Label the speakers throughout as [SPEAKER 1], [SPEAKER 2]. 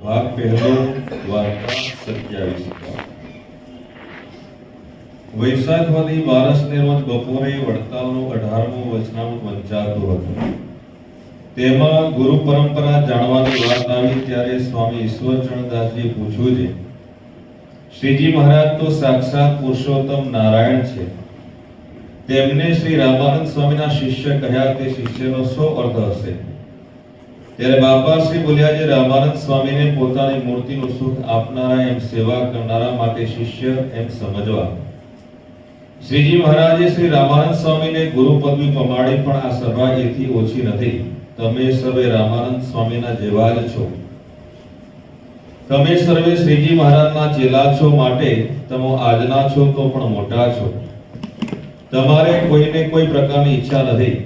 [SPEAKER 1] भाग पहलो वार्ता 27। वैशाखवादी बारसने रोज बपोरे वडतालનું 18મું વચનામૃત વંચાતું હતું। તેમાં ગુરુ પરંપરા જાણવાની વાત આવી ત્યારે સ્વામી ઈશ્વરચરણદાસજીએ પૂછ્યું છે, શ્રીજી મહારાજ તો સાક્ષાત પુરુષોત્તમ નારાયણ છે, તેમને શ્રી રામાનંદ સ્વામીના શિષ્ય કહ્યા તે શિષ્યનો શો અર્થ હશે? ત્યારે બાપા શ્રી બોલ્યા છે, રામાનંદ સ્વામીને પોતાની મૂર્તિનું સુખ આપનારા એમ સેવા કરનારા માટે શિષ્ય એમ સમજવા। શ્રીજી મહારાજે શ્રી રામાનંદ સ્વામીને ગુરુ પદવી પમાડી પણ આ સભા એથી ઓછી નથી। તમે સર્વે રામાનંદ સ્વામીના જેવા જ છો। તમે સર્વે શ્રીજી મહારાજના ચેલા છો, માટે તમે આજના છો તો પણ મોટા છો। તમારે કોઈને કોઈ પ્રકારની ઈચ્છા નથી।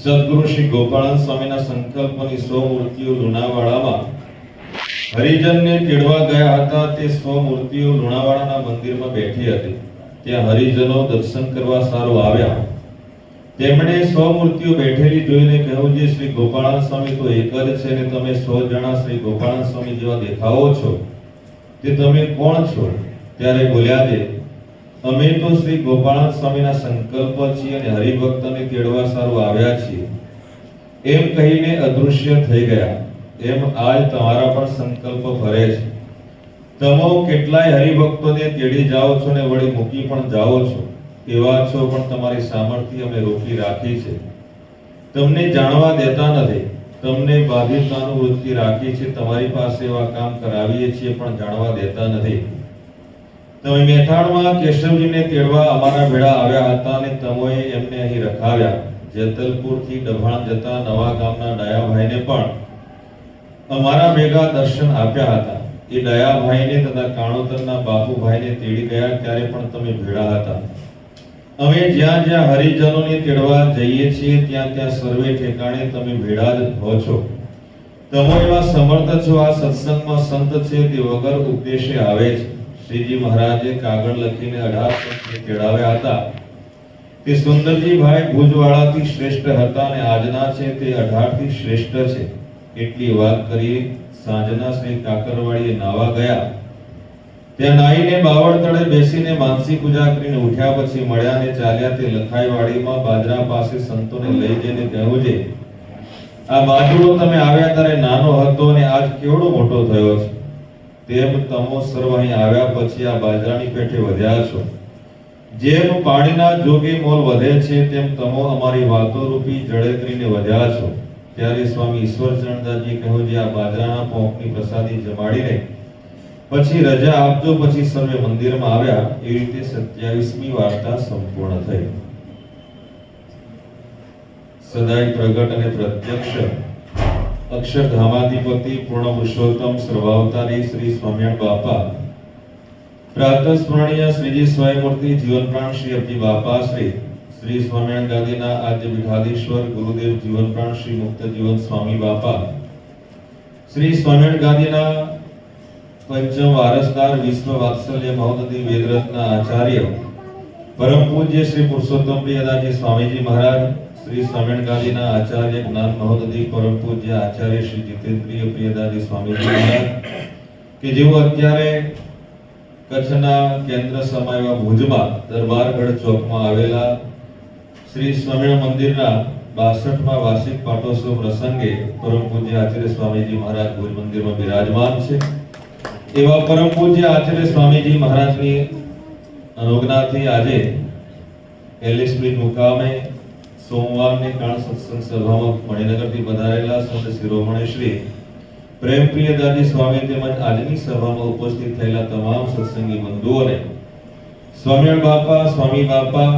[SPEAKER 1] સદગુરુ શ્રી ગોપાળાનંદ સ્વામીના સંકલ્પની 100 મૂર્તિઓ લુણાવાડામાં હરિજનને તેડવા ગયા હતા। તે 100 મૂર્તિઓ લુણાવાડાના મંદિરમાં બેઠી હતી। ત્યાં હરિજનો દર્શન કરવા સારું આવ્યા। તેમણે 100 મૂર્તિઓ બેઠેલી જોઈને કહ્યું, જે શ્રી ગોપાળાનંદ સ્વામી તો એક જ છે ને તમે 100 જણા શ્રી ગોપાળાનંદ સ્વામી જેવા દેખાવો છો, તે તમે કોણ છો? ત્યારે બોલ્યા છે, અમે તો શ્રી ગોપાળાનંદ સ્વામીના સંકલ્પ છીએ અને હરિભક્તને તેડવા સારું આવ્યા છીએ। એમ કહીને અદૃશ્ય થઈ ગયા। એમ આજ તમારા પણ સંકલ્પ ભરે છે। તમે કેટલાય હરિભક્તોને તેડી જાઓ છો ને વળી મૂકી પણ જાઓ છો। એવા છો પણ તમારી સામર્થ્ય અમે રોકી રાખી છે। તમને જાણવા દેતા નથી। તમને બાધિતાનું વૃત્તિ રાખી છે। તમારી પાસે એવા કામ કરાવીએ છીએ પણ જાણવા દેતા નથી। તમે મેથાણમાં કેશવજીને તેડવા અમારા ભેળા આવ્યા હતા અને તમોએ એમને અહીં રખાવ્યા। જેતલપુરથી ડભાણ જતા નવા ગામના ડાયાભાઈને પણ અમારા ભેગા દર્શન આપ્યા હતા। એ ડાયાભાઈને તથા કાણોતરના બાપુભાઈને તેડી ગયા ત્યારે પણ તમે ભેળા હતા। અમે જ્યાં જ્યાં હરિજનોને તેડવા જઈએ છીએ ત્યાં ત્યાં સર્વે ઠેકાણે તમે ભેળા જ હો છો। તમે એવા સમર્થ છો। આ સત્સંગમાં સંત છે તે વગર ઉપદેશે આવે છે। શ્રીજી મહારાજે કાગળ લખીને 18 પંથને તેડાવ્યા હતા। તે સુંદરજી ભાઈ ભુજવાળાથી શ્રેષ્ઠ હતા અને આજના છે તે 18 થી શ્રેષ્ઠ છે। એટલી વાત કરી સાંજના શ્રી કાકરવાડીએ નાવા ગયા। ત્યાં નાઈને બાવળ તળે બેસીને માનસી પૂજા કરીને ઉઠ્યા પછી મળ્યા ને ચાલ્યા તે લખાઈવાડીમાં બાજરા પાસે સંતોને લઈ જઈને કહ્યું છે, આ બાજુડો તમે આવ્યા ત્યારે નાનો હતો અને આજ કેવડો મોટો થયો છે। તેમ તમો સર્વ અહીં આવ્યા પછી આ બાજરાની પેઠે વધ્યા છો। જેમ પાણીના જોગે મોલ વધે છે તેમ તમો અમારી વાતો રૂપી જળેતરીને વધ્યા છો। ત્યારે સ્વામી ઈશ્વરચરણદાસજી કહ્યું, જે આ બાજરાના પોંકની પ્રસાદી જમાડીને પછી રજા આપજો। પછી સર્વે મંદિરમાં આવ્યા। એ રીતે 27મી વાર્તા સંપૂર્ણ થઈ। સદાય પ્રગટ અને પ્રત્યક્ષ अक्षरधामाधिपति पूर्ण पुरुषोत्तम सर्वावतारी श्री स्वामिनारायण बापा, प्रातः स्मरणीय श्रीजी स्वयंमूर्ति जीवन प्राण श्री अब्जी बापा श्री श्री स्वामिनारायण गादीना आद्य विघाधीश्वर गुरुदेव जीवन प्राण श्री मुक्त जीवन स्वामी बापा, श्री स्वामिनारायण गादीना पंचम वारसदार विश्व वात्सल्य महोदधि वेदरत्न आचार्य परम पूज्य श्री पुरुषोत्तम प्रियदासजी स्वामीजी महाराज, श्री स्वामिनारायण गादीना आचार्य ज्ञान महोदधि परम पूज्य आचार्य श्री जितेन्द्रिय प्रियदासजी स्वामीजी महाराज के जेओ अत्यारे कच्छना केंद्र समायवा भुजमा दरबारगढ़ चौकमां आवेला श्री स्वामिनारायण मंदिरना 62मा वार्षिक पाटोत्सव प्रसंगे परम पूज्य आचार्य स्वामीजी महाराज भुज मंदिरमां विराजमान छे। एवा परम पूज्य आचार्य स्वामीजी महाराजनी अनुज्ञाथी આજે એલિસ બ્રિજ મુકામે સોમવારની કાળ સત્સંગ સભામાં મણિનગરથી પધારેલા સંત શિરોમણી શ્રી પ્રેમપ્રિયદાસજી સ્વામી તેમજ આજની સભામાં ઉપસ્થિત થયેલા તમામ સત્સંગી બંધુઓને સ્વામિનારાયણ બાપા,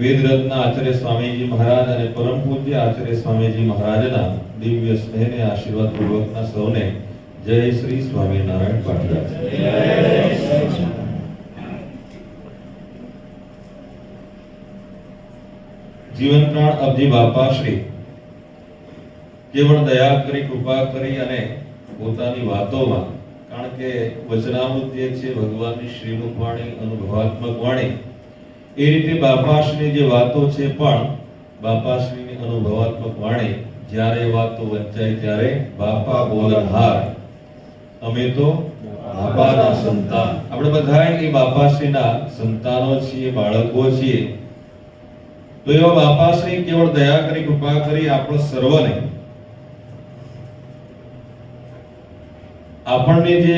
[SPEAKER 1] વેદરત્ન આચાર્ય સ્વામીજી મહારાજ અને પરમ પૂજ્ય આચાર્ય સ્વામીજી મહારાજના દિવ્ય સ્નેહને આશીર્વાદ પૂર્વકના સૌને જય શ્રી સ્વામિનારાયણ પાઠવ્યા છે। जीवन प्राण अब्जी बापा श्री केवल दया करी कृपा करी अने पोतानी वातोमां कारण के वचनामृत जे छे भगवाननी श्रीमुख वाणी अनुभवात्मक वाणी ए रीते बापाश्रीनी जे वातो छे पण बापाश्रीनी अनुभवात्मक वाणी ज्यारे वातो वंचाय त्यारे बापा बोलनहार અમે તો બાપાના સંતાન. આપણે બધા એ બાપાશ્રીના સંતાનો છીએ, બાળકો છીએ. તો એવા બાપાશ્રી કેવળ દયા કરી, કૃપા કરી આપણે સર્વને આપણને જે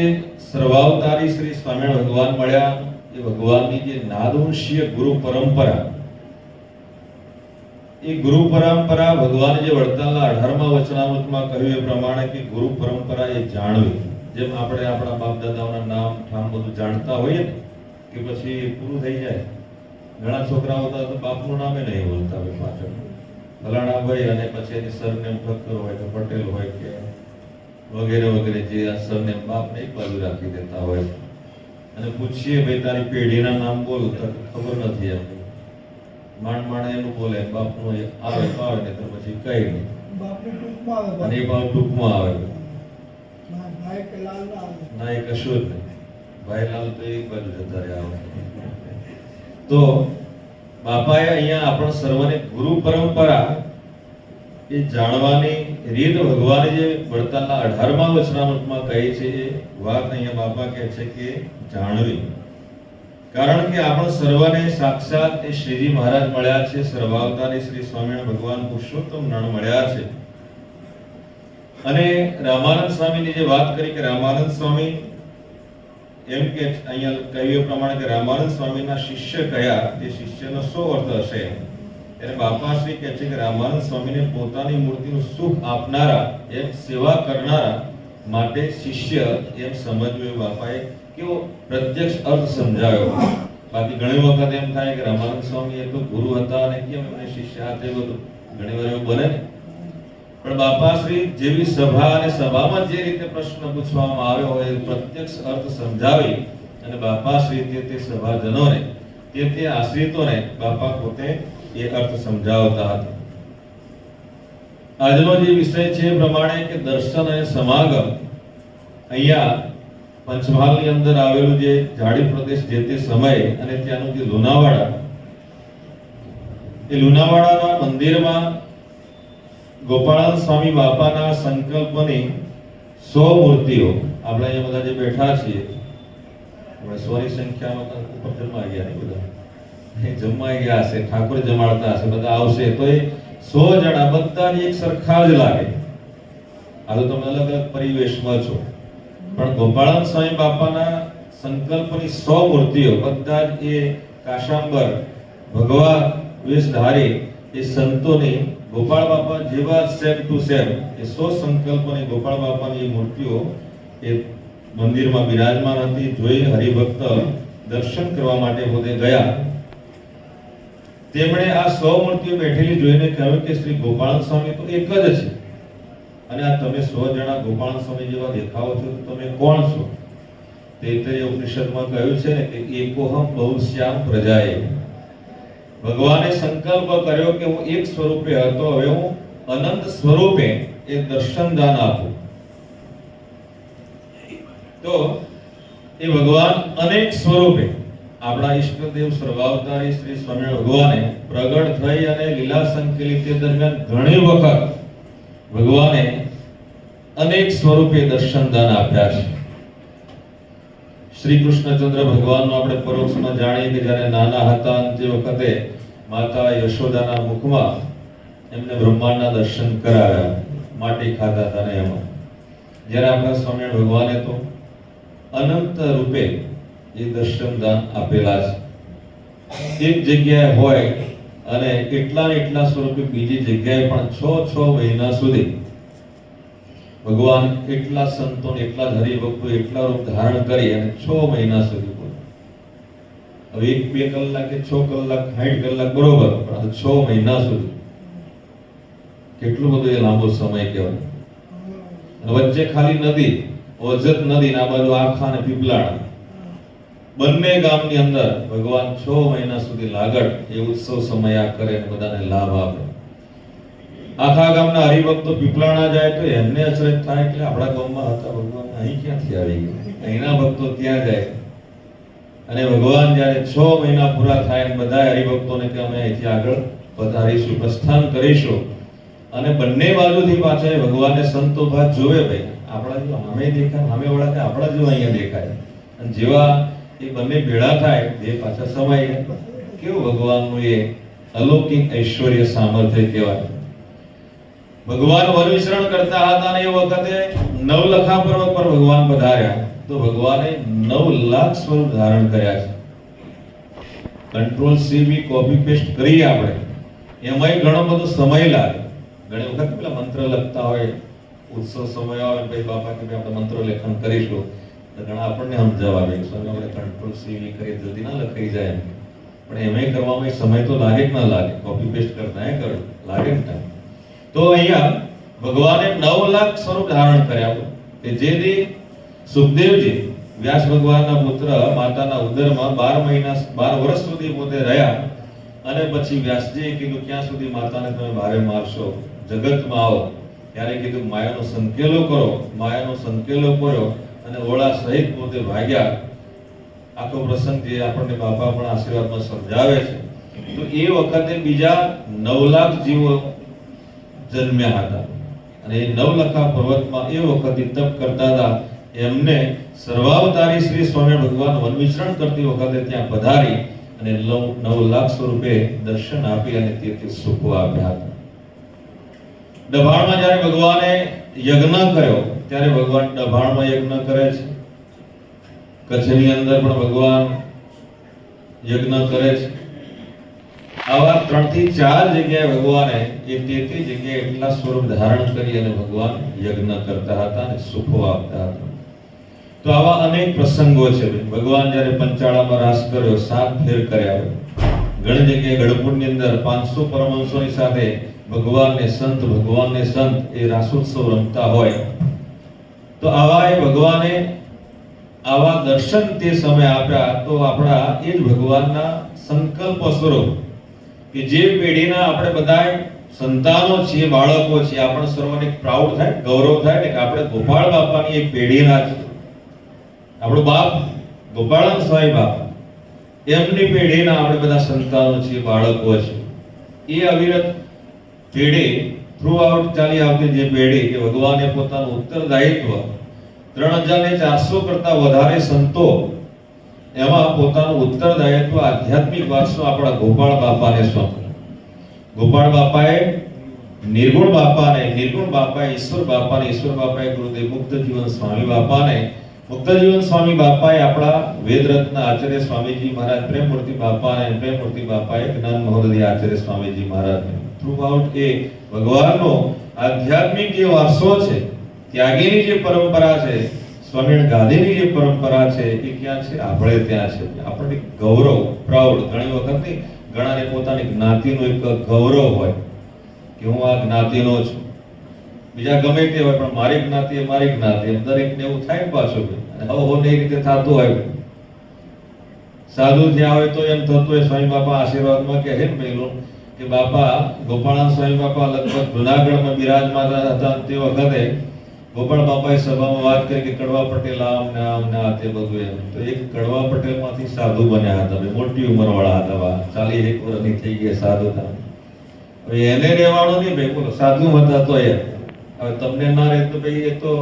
[SPEAKER 1] સર્વાવતારી શ્રી સ્વામિનારાયણ ભગવાન મળ્યા, એ ભગવાનની જે નાદવંશીય ગુરુ પરંપરા, એ ગુરુ પરંપરા ભગવાને જે વડતાલના 18મા વચનામૃતમાં કહ્યું એ પ્રમાણે કે ગુરુ પરંપરા એ જાણવી. જેમ આપણે આપણા બાપ દાદાઓના નામ ઠામ બધું જાણતા હોઈએ ને કે પછી પૂરું થઈ જાય. ઘણા છોકરાઓ તો બાપનું નામે નહીં બોલતા હોય, પાછળ ફલાણા ભાઈ અને પછી એની સરનેમ ઠક્કર હોય કે પટેલ હોય કે વગેરે વગેરે જે આ સરનેમ બાપને એક બાજુ રાખી દેતા હોય. અને પૂછીએ ભાઈ તારી પેઢીના નામ બોલ તો ખબર નથી આપણી. માંડ એનું બોલે, બાપનું આવે તો આવે ને તો પછી કઈ નહીં, અને એ બાપ ટૂંકમાં આવે ના, એ કશું જ નહીં. ભાઈ લાલ તો એક બાજુ જતા રહ્યા. તો બાપાએ અહીંયા આપણા સર્વને ગુરુ પરંપરા એ જાણવાની રીત ભગવાને જે વડતાલના 18મા વચનામૃતમાં કહી છે, એ વાત અહીંયા બાપા કહે છે કે જાણવી. કારણ કે આપણે સર્વને સાક્ષાત એ શ્રીજી મહારાજ મળ્યા છે, સર્વાવતારી શ્રી સ્વામિનારાયણ ભગવાન પુરુષોત્તમ નણ મળ્યા છે. અને રામાનંદ સ્વામીની જે વાત કરી કે રામાનંદ સ્વામી એમ કે અહીંયા કહ્યું પ્રમાણે કે રામાનંદ સ્વામીના શિષ્ય કયા, તે શિષ્યનો શું અર્થ હશે? ત્યારે બાપાશ્રી કહે છે કે રામાનંદ સ્વામીને પોતાની મૂર્તિનું સુખ આપનારા એમ સેવા કરનારા માટે શિષ્ય એમ સમજવું. એ બાપાએ કેવો પ્રત્યક્ષ અર્થ સમજાવ્યો. બાકી ઘણી વખત એમ થાય કે રામાનંદ સ્વામી એ તો ગુરુ હતા અને કેમ એમને શિષ્ય આ તે બધું ઘણી વાર એવું બને ને. પણ બાપાશ્રી જેવી સભા અને સભામાં જે રીતે પ્રશ્ન પૂછવામાં આવ્યો હોય એ પ્રત્યક્ષ અર્થ સમજાવી અને બાપાશ્રી તે સભાજનોને તે આશ્રિતોને બાપા પોતે એ અર્થ સમજાવતા હતા. આજનો જે વિષય છે એ પ્રમાણે કે દર્શન અને સમાગમ. અહીંયા પંચમહાલની અંદર આવેલું જે ઝાડી પ્રદેશ જે તે સમયે અને ત્યાંનું જે લુણાવાડા, એ લુણાવાડાના મંદિરમાં ગોપાળાનંદ સ્વામી બાપાના સંકલ્પની 100 મૂર્તિઓ, આપણે અહીંયા બધા જે બેઠા છીએ આપણે 100 ની સંખ્યામાં ઉપર જમાઈ ગયા ને, બધા જમાઈ ગયા હશે, ઠાકોર જમાડતા હશે, બધા આવશે તો એ 100 જણા બધાની એક સરખા જ લાગે. આ તો તમે અલગ અલગ પરિવેશમાં છો, પણ ગોપાળાનંદ સ્વામી બાપાના સંકલ્પની 100 મૂર્તિઓ બધા જ એ કાશાંબર ભગવા વેશધારી એ સંતોની ગોપાળ બાપા જેવા સેમ ટુ સેમ એ 100 સંકલ્પની ગોપાળ બાપાની મૂર્તિઓ એ મંદિરમાં બિરાજમાન હતી. જોઈ હરિભક્ત દર્શન કરવા માટે પોતે ગયા. તેમણે આ 100 મૂર્તિઓ બેઠેલી જોઈને કહ્યું કે શ્રી ગોપાળાનંદ સ્વામી તો એક જ છે, અને આ તમે 100 જણા ગોપાળાનંદ સ્વામી જેવા દેખાવો છો તો તમે કોણ છો? તૈત્તરીય ઉપનિષદમાં કહ્યું છે ને કે એકોહમ બહુશ્યામ પ્રજાએ. ભગવાને સંકલ્પ કર્યો કે હું એક સ્વરૂપે હતો, હવે હું અનંત સ્વરૂપે એ દર્શન દાન આપું. તો એ ભગવાન અનેક સ્વરૂપે આપણા ઈષ્ટદેવ સર્વાવતારી શ્રી સ્વામિનારાયણ ભગવાને પ્રગટ થઈ અને લીલા સંકેલિત દરમિયાન ઘણી વખત ભગવાને અનેક સ્વરૂપે દર્શન દાન આપ્યા છે. શ્રી કૃષ્ણચંદ્ર ભગવાનનો આપણે પરોક્ષમાં જાણીએ કે જ્યારે નાના હતા તે વખતે માતા યશોદાના મુખમાં એમને બ્રહ્માંડના દર્શન કરાવ્યા, માટી ખાતા હતા ને એમાં. જ્યારે આપણા સ્વામિનારાયણ ભગવાને તો અનંત રૂપે એ દર્શન દાન આપેલા છે. એક જગ્યાએ હોય અને એટલા સ્વરૂપે બીજી જગ્યાએ પણ 6 મહિના સુધી ભગવાન એટલા સંતો એટલા હરિભક્તો એટલા રૂપ ધારણ કરી અને 6 મહિના સુધી બોલે. હવે 1-2 કલાક કે 6 કલાક 60 કલાક બરોબર, પણ 6 મહિના સુધી કેટલું બધું એ લાંબો સમય કહેવાય. અને વચ્ચે ખાલી નદી, ઓજત નદી ના બાજુ આખા અને પીપલાણા બંને ગામની અંદર ભગવાન 6 મહિના સુધી લાગડ એ ઉત્સવ સમયા કરે અને બધાને લાભ આપે. આખા ગામના હરિભક્તો પીપલાણા જાય તો એમને અચરજ થાય કે આપણા ગામમાં હતા ભગવાન અહીં ક્યાંથી આવી ગયા, અહીંના ભક્તો ત્યાં જાય. અને ભગવાન જ્યારે 6 મહિના પૂરા થાય અને બધા હરિભક્તોને કે અમે અહીંથી આગળ પધારીશું, પ્રસ્થાન કરીશું, અને બંને બાજુથી પાછા ભગવાનને સંતો ભાત જોવે ભાઈ આપણા જેવા સામે દેખાય, સામે વાળા કે આપણા જેવા અહીંયા દેખાય, અને જેવા એ બંને ભેળા થાય બે પાછા સમાય ગયા. કેવું ભગવાનનું એ અલૌકિક ઐશ્વર્ય સામર્થ્ય કહેવાય. ભગવાન વન વિચરણ કરતા હતા અને એ વખતે નવલખા પર્વત પર ભગવાન પધાર્યા તો ભગવાને 9 લાખ સ્વરૂપ ધારણ કર્યા છે. Control C B copy paste કરી આપણે એમાંય ઘણો બધો સમય લાગે. ઘણી વખત પેલા મંત્ર લખતા હોય, ઉત્સવ સમય આવે ભાઈ બાપા કે આપણે મંત્ર લેખન કરીશું તો ઘણા આપણને સમજાવવા આવે સ્વામી આપણે કંટ્રોલ સી બી કરી જલ્દી ના લખાઈ જાય એમ. પણ એમાંય કરવામાં સમય તો લાગે કે ના લાગે? કોપી પેસ્ટ કરતા એ કરો લાગે ને ટાઈમ. તો અહીંયા ભગવાને 9 લાખ સ્વરૂપ ધારણ કર્યા કે જેથી સુખદેવજી વ્યાસ ભગવાનના પુત્ર માતાના ઉદરમાં 12 મહિના 12 વર્ષ સુધી પોતે રહ્યા અને પછી વ્યાસજીએ કીધું ક્યાં સુધી માતાને તમે ભારે મારશો, જગતમાં આવો. ત્યારે કીધું માયાનો સંકેલો કરો. માયાનો સંકેલો કર્યો અને ઓળા સહિત પોતે ભાગ્યા. આખો પ્રસંગ જે આપણને બાપા પણ આશીર્વાદમાં સમજાવે છે. તો એ વખતે બીજા 9 લાખ જીવો જન્મ્યા હતા અને એ નવલખા પર્વતમાં એ વખતે તપ કરતા હતા. એમને સર્વાવતારી શ્રી સ્વામી ભગવાન વન વિચરણ કરતી વખતે ત્યાં પધારી અને 9 લાખ સ્વરૂપે દર્શન આપી અને તેથી સુખો આપ્યા હતા. દભાણમાં જ્યારે ભગવાને યજ્ઞ કર્યો ત્યારે ભગવાન દભાણમાં યજ્ઞ કરે છે. કચ્છની અંદર પણ ભગવાન યજ્ઞ કરે છે. આવા 3 થી 4 જગ્યાએ ભગવાને એ તે જગ્યાએ એટલા સ્વરૂપ ધારણ કરી અને ભગવાન યજ્ઞ કરતા હતા અને સુખો આપતા હતા. તો આવા અનેક પ્રસંગો છે. ભગવાન જ્યારે પંચાળામાં રાસ કર્યો, 7 ફેર કર્યા. ઘણી જગ્યાએ ગઢપુરની અંદર 500 પરમહંસોની સાથે ભગવાનને સંત એ રાસોત્સવ રમતા હોય. તો આવા એ ભગવાને આવા દર્શન તે સમય આપ્યા. તો આપણા એ જ ભગવાનના સંકલ્પ સ્વરૂપ કે જે પેઢીના આપણે બધા સંતાનો છીએ, બાળકો છીએ, આપણે સર્વને પ્રાઉડ થાય, ગૌરવ થાય ને કે આપણે ગોપાળ બાપાની એક પેઢીના છે. આપણો બાપ ગોપાળન સ્વામી બાપા એમની પેઢીના આપણે બધા સંતાનો છીએ, બાળકો છીએ. એ અવિરત પેઢી થ્રુ આઉટ ચાલી આવતી જે પેઢી કે ભગવાને પોતાનું ઉત્તરદાયિત્વ 3400 કરતા વધારે સંતો એમાં પોતાનું ઉત્તરદાયિત્વ આધ્યાત્મિક વારસો આપણા ગોપાળ બાપાને સોંપ્યો. ગોપાળ બાપાએ નિર્ગુણ બાપાને, નિર્ગુણ બાપાએ ઈશ્વર બાપાને, ઈશ્વર બાપાએ ગુરુદેવ મુક્તજીવન સ્વામી બાપાને, મુક્તજીવન સ્વામી બાપાએ આપણા વેદરત્ન આચાર્ય સ્વામીજી મહારાજ, પ્રેમમૂર્તિ બાપાને, પ્રેમમૂર્તિ બાપાએ જ્ઞાન મહોદય આચાર્ય સ્વામીજી મહારાજને. થ્રુ આઉટ એ ભગવાનનો આધ્યાત્મિક જે વારસો છે, ત્યાગીની જે પરંપરા છે, સ્વામિનારાયણ ગાદીની જે પરંપરા છે એ ક્યાં છે? આપણે ત્યાં છે. આપણને ગૌરવ, પ્રાઉડ. ઘણી વખત ઘણાને પોતાની જ્ઞાતિનો એક ગૌરવ હોય કે હું આ જ્ઞાતિનો છું. બીજા ગમે તે હોય પણ મારી જ્ઞાતિ એ મારી જ્ઞાતિ, એમ દરેકને એવું થાય પાછું. અને હવે એ રીતે થતું હોય. સાધુ જ્યાં હોય તો એમ થતું હોય સ્વામી બાપા આશીર્વાદમાં કહે છે ને કે બાપા ગોપાળાન સ્વામી બાપા લગભગ જુનાગઢમાં બિરાજમાન હતા તે વખતે ગોપાળ બાપાએ સભામાં વાત કરી કે કડવા પટેલ આમ ને આ તે બધું એમ. તો એક કડવા પટેલમાંથી સાધુ બન્યા હતા. મોટી ઉંમરવાળા હતા, 41 વર્ષની થઈ ગયા સાધુ હતા. હવે એને રહેવાનું નહીં ભાઈ, બોલો સાધુ હતા તો એ હવે તમને ના રહે તો ભાઈ એ તો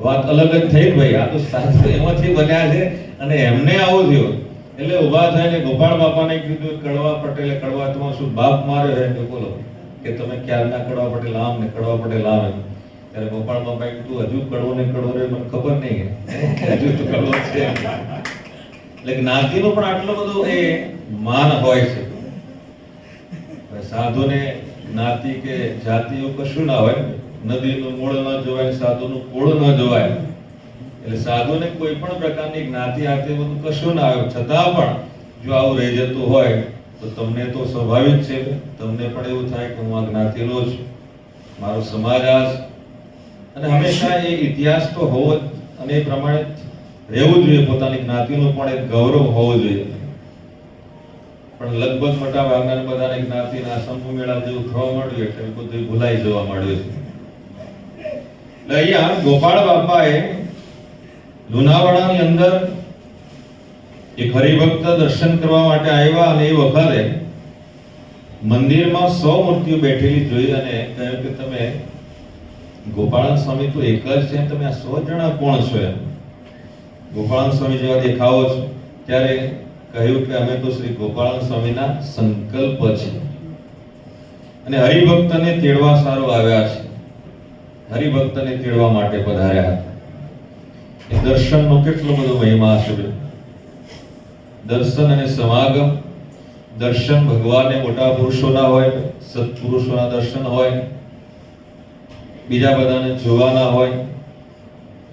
[SPEAKER 1] વાત અલગ જ થઈ ભાઈ. આ તો સાધુ એમાંથી બન્યા છે અને એમને આવું થયું એટલે ઉભા થઈને ગોપાળ બાપાને કીધું કડવા પટેલે, કડવા તમારો શું બાપ માર્યો છે કે બોલો કે તમે ક્યારના કડવા પટેલ આમ ને કડવા પટેલ આમ એમ. ત્યારે ગોપાળ બાપાએ કીધું હજુ કડવો ને કડવો રે મને ખબર નહીં હજુ તો કડવો છે. એટલે જ્ઞાતિનો પણ આટલો બધો એ માન હોય છે. સાધુને જ્ઞાતિ કે જાતિ એવું કશું ના હોય. નદીનું મૂળ ન જોવાય, સાધુનું કુળ ન જોવાય. એટલે સાધુને કોઈ પણ પ્રકારની જ્ઞાતિ આતે બધું કશું ના આવે. છતાં પણ જો આવું રહી જતું હોય તો તમને તો સ્વાભાવિક છે, તમને પણ એવું થાય કે હું આ જ્ઞાતિનો છું, મારો સમાજ આ છે. અને હંમેશા એ ઇતિહાસ તો હોવો અને એ પ્રમાણે રહેવું જોઈએ. પોતાની જ્ઞાતિનું પણ એક ગૌરવ હોવું જોઈએ. પણ લગભગ મોટા ભાગના બધાને જ્ઞાતિના સંભુ મેળા જેવું થવા માંડ્યું એટલે બધું ભૂલાઈ જવા માંડ્યું છે. એટલે અહીંયા ગોપાળ બાપાએ લુણાવાડાની અંદર એક હરિભક્ત દર્શન કરવા માટે આવ્યા અને એ વખતે મંદિરમાં 100 મૂર્તિઓ બેઠેલી જોઈ અને કહ્યું કે તમે ગોપાળાનંદ સ્વામી તો એક જ છે, તમે આ 100 જણા કોણ છો એમ. ગોપાળાનંદ સ્વામી જેવા દેખાવો છો. ત્યારે કહ્યું કે અમે તો શ્રી ગોપાળાનંદ સ્વામીના સંકલ્પ છે અને હરિભક્તને તેડવા સારો આવ્યા છે. હરિભક્તને તેડવા માટે પધાર્યા હતા. એ દર્શનનો કેટલો બધો મહિમા છે. દર્શન અને સમાગમ. દર્શન ભગવાનને મોટા પુરુષોના હોય, સત્પુરુષોના દર્શન હોય, બીજા બધાને જોવાના હોય,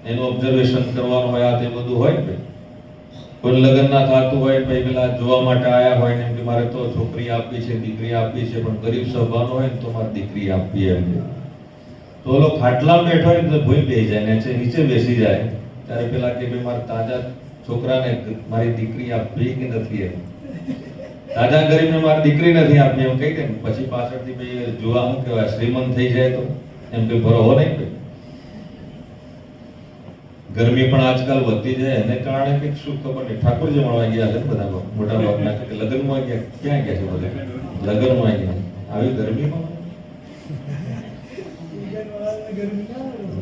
[SPEAKER 1] એનું ઓબ્ઝર્વેશન કરવાનું હોય, આ તે બધું હોય ને. કોઈ લગ્ન ના થતું હોય, ભાઈ પેલા જોવા માટે આયા હોય ને એમ કે મારે તો છોકરી આપવી છે, દીકરી આપવી છે, પણ ગરીબ સભાનો હોય ને તો મારે દીકરી આપવી એમ. તો ઓલો ખાટલા બેઠો હોય ને તો ભૂઈ બેસી જાય ને નીચે બેસી જાય. ત્યારે પેલા કે ભાઈ મારા તાજા છોકરાને મારી દીકરી આપવી કે નથી એમ. તાજા ગરીબને મારી દીકરી નથી આપવી એમ કહી દે. પછી પાછળથી ભાઈ જોવા શું કહેવાય, શ્રીમંત થઈ જાય તો એમ કઈ ભરો નહીં. ગરમી પણ આજકાલ વધતી જાય એને કારણે કંઈક શું ખબર નહીં. ઠાકોરજી મળવા ગયા છે બધા મોટા ભાગના, કે લગ્નમાં ગયા. ક્યાં ગયા છે બધા? લગ્નમાં ગયા. આવી ગરમીમાં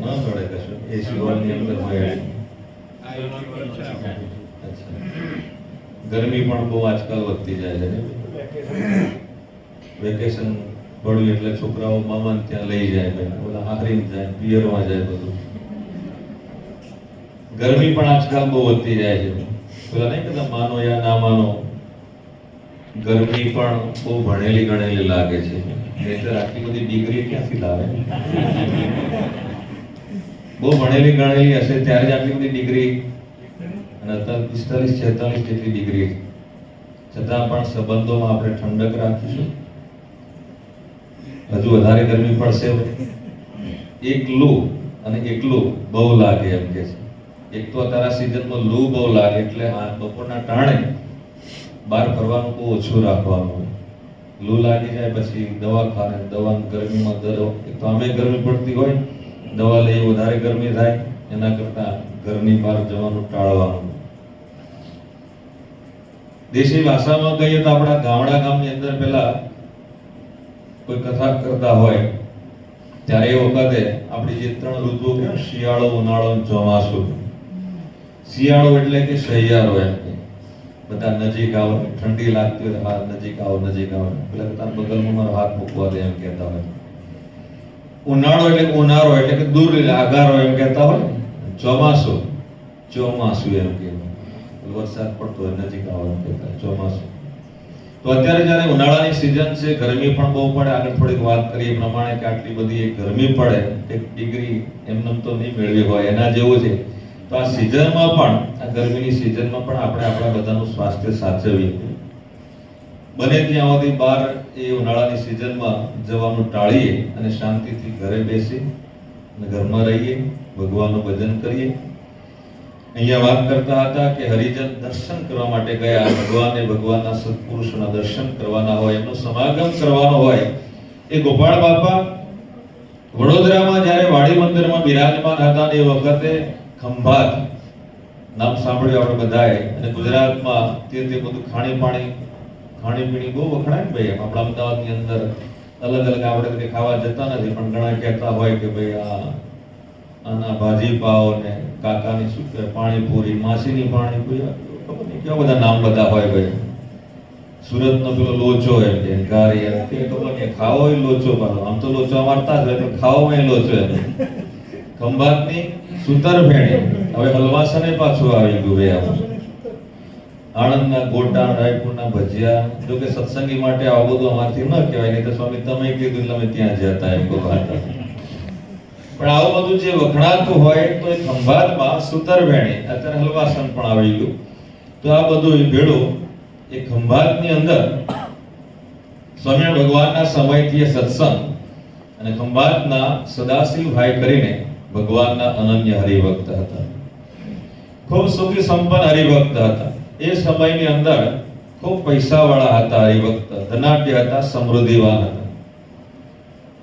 [SPEAKER 1] ના મળે કશું. એસી હોલની અંદર હોય. ગરમી પણ બહુ આજકાલ વધતી જાય છે. વેકેશન પડ્યું એટલે છોકરાઓ મામાને ત્યાં લઈ જાય, બધા આખરી જાય, પિયરમાં જાય બધું. ગરમી પણ આજકાલ બહુ વધતી જાય છે. પેલા નહીં કહેતા માનો યા ના માનો, ગરમી પણ બહુ ભણેલી ગણેલી લાગે છે. નહીંતર આટલી બધી ડિગ્રી ક્યાંથી લાવે? બહુ ભણેલી ગણેલી હશે ત્યારે જ આટલી બધી ડિગ્રી. અને અત્યારે 45-46 જેટલી ડિગ્રી. છતાં પણ સંબંધોમાં આપણે ઠંડક રાખીશું. હજુ વધારે ગરમી પડશે. એકલું અને એકલું બહુ લાગે એમ કે છે. એક તો અત્યારે સિઝનમાં લૂ બહુ લાગે એટલે બપોરના ટાણે બહાર ફરવાનું બહુ ઓછું રાખવાનું. લૂ લાગી જાય પછી દવાખાને, દવાની ગરમીમાં દવા, એક તો અમે ગરમી પડતી હોય, દવા લઈએ વધારે ગરમી થાય. એના કરતા ઘરની બહાર જવાનું ટાળવાનું. દેશી ભાષામાં કહીએ તો આપણા ગામની અંદર પેલા કોઈ કથા કરતા હોય ત્યારે એ વખતે આપણી જે 3 ઋતુઓ કે શિયાળો, ઉનાળો અને ચોમાસું. શિયાળો એટલે કે શૈયાળો એમ કે બધા નજીક આવો, ઠંડી લાગતી હોય હા નજીક આવો, નજીક આવો, પેલા તાર બગલમાં મારો હાથ મૂકવા દે એમ કહેતા હોય. ઉનાળો એટલે ઉનાળો એટલે કે દૂર આગારો એમ કહેતા હોય. ચોમાસું ચોમાસું એમ કે વરસાદ પડતો હોય, નજીક આવો એમ કહેતા ચોમાસું. તો અત્યારે જ્યારે ઉનાળાની સિઝન છે, ગરમી પણ બહુ પડે. આગળ થોડીક વાત કરીએ પ્રમાણે કે આટલી બધી ગરમી પડે, એક ડિગ્રી એમને તો નહીં મેળવી હોય એના જેવું છે. તો આ સિઝનમાં પણ, આ ગરમીની સિઝનમાં પણ આપણે આપણા બધાનું સ્વાસ્થ્ય સાચવીએ. બને ત્યાં સુધી બહાર એ ઉનાળાની સિઝનમાં જવાનું ટાળીએ અને શાંતિથી ઘરે બેસી અને ઘરમાં રહીએ, ભગવાનનું ભજન કરીએ. અહીંયા વાત કરતા હતા કે હરિજન દર્શન કરવા માટે ગયા. ભગવાનના સત્પુરુષોના દર્શન કરવાના હોય, એમનો સમાગમ કરવાનો હોય. એ ગોપાળ બાપા વડોદરામાં જ્યારે વાડી મંદિરમાં બિરાજમાન હતા એ વખતે ખંભાત નામ સાંભળ્યું આપણે બધાએ. અને ગુજરાતમાં તે બધું ખાણીપીણી બહુ વખણાય ને ભાઈ. આપણા અમદાવાદની અંદર અલગ અલગ આપણે ખાવા જતા નથી, પણ ઘણા કહેતા હોય કે ભાઈ આના ભાજી પાવ ને કાકાની શું કહેવાય પાણીપુરી, માસીની પાણીપુરી, ખબર નહીં કેવા બધા નામ બધા હોય ભાઈ. સુરતનો પેલો લોચો એમ કે ગારી એમ કે ખબર નહીં, ખાવો એ લોચો પાડો. આમ તો લોચો મારતા જ હોય પણ ખાવામાં એ લોચો એમ. ખંભાતની સુતરફેણી, હવે હલવાસને પાછું આવી ગયું ભાઈ. આણંદના ગોટા, રાયપુરના ભજીયા. જો કે સત્સંગી માટે આવું બધું અમારથી ન કહેવાય, નહીં તો સ્વામી તમે કીધું એટલે અમે ત્યાં જતા એમ કહો. પણ આવું બધું જે વખણાતું હોય તો એ ખંભાતમાં સુતરફેણી, અત્યારે હલવાસન પણ આવી ગયું. તો આ બધું ભેળું એ ખંભાતની અંદર સ્વામી ભગવાનના સમયથી એ સત્સંગ. અને ખંભાતના સદાશિવભાઈ કરીને ભગવાનના અનન્ય હરિભક્ત હતા. ખૂબ સુખી સંપન્ન હરિભક્ત હતા. એ સમયની અંદર ખૂબ પૈસાવાળા હતા હરિભક્ત, ધનાઢ્ય હતા, સમૃદ્ધિવાન હતા.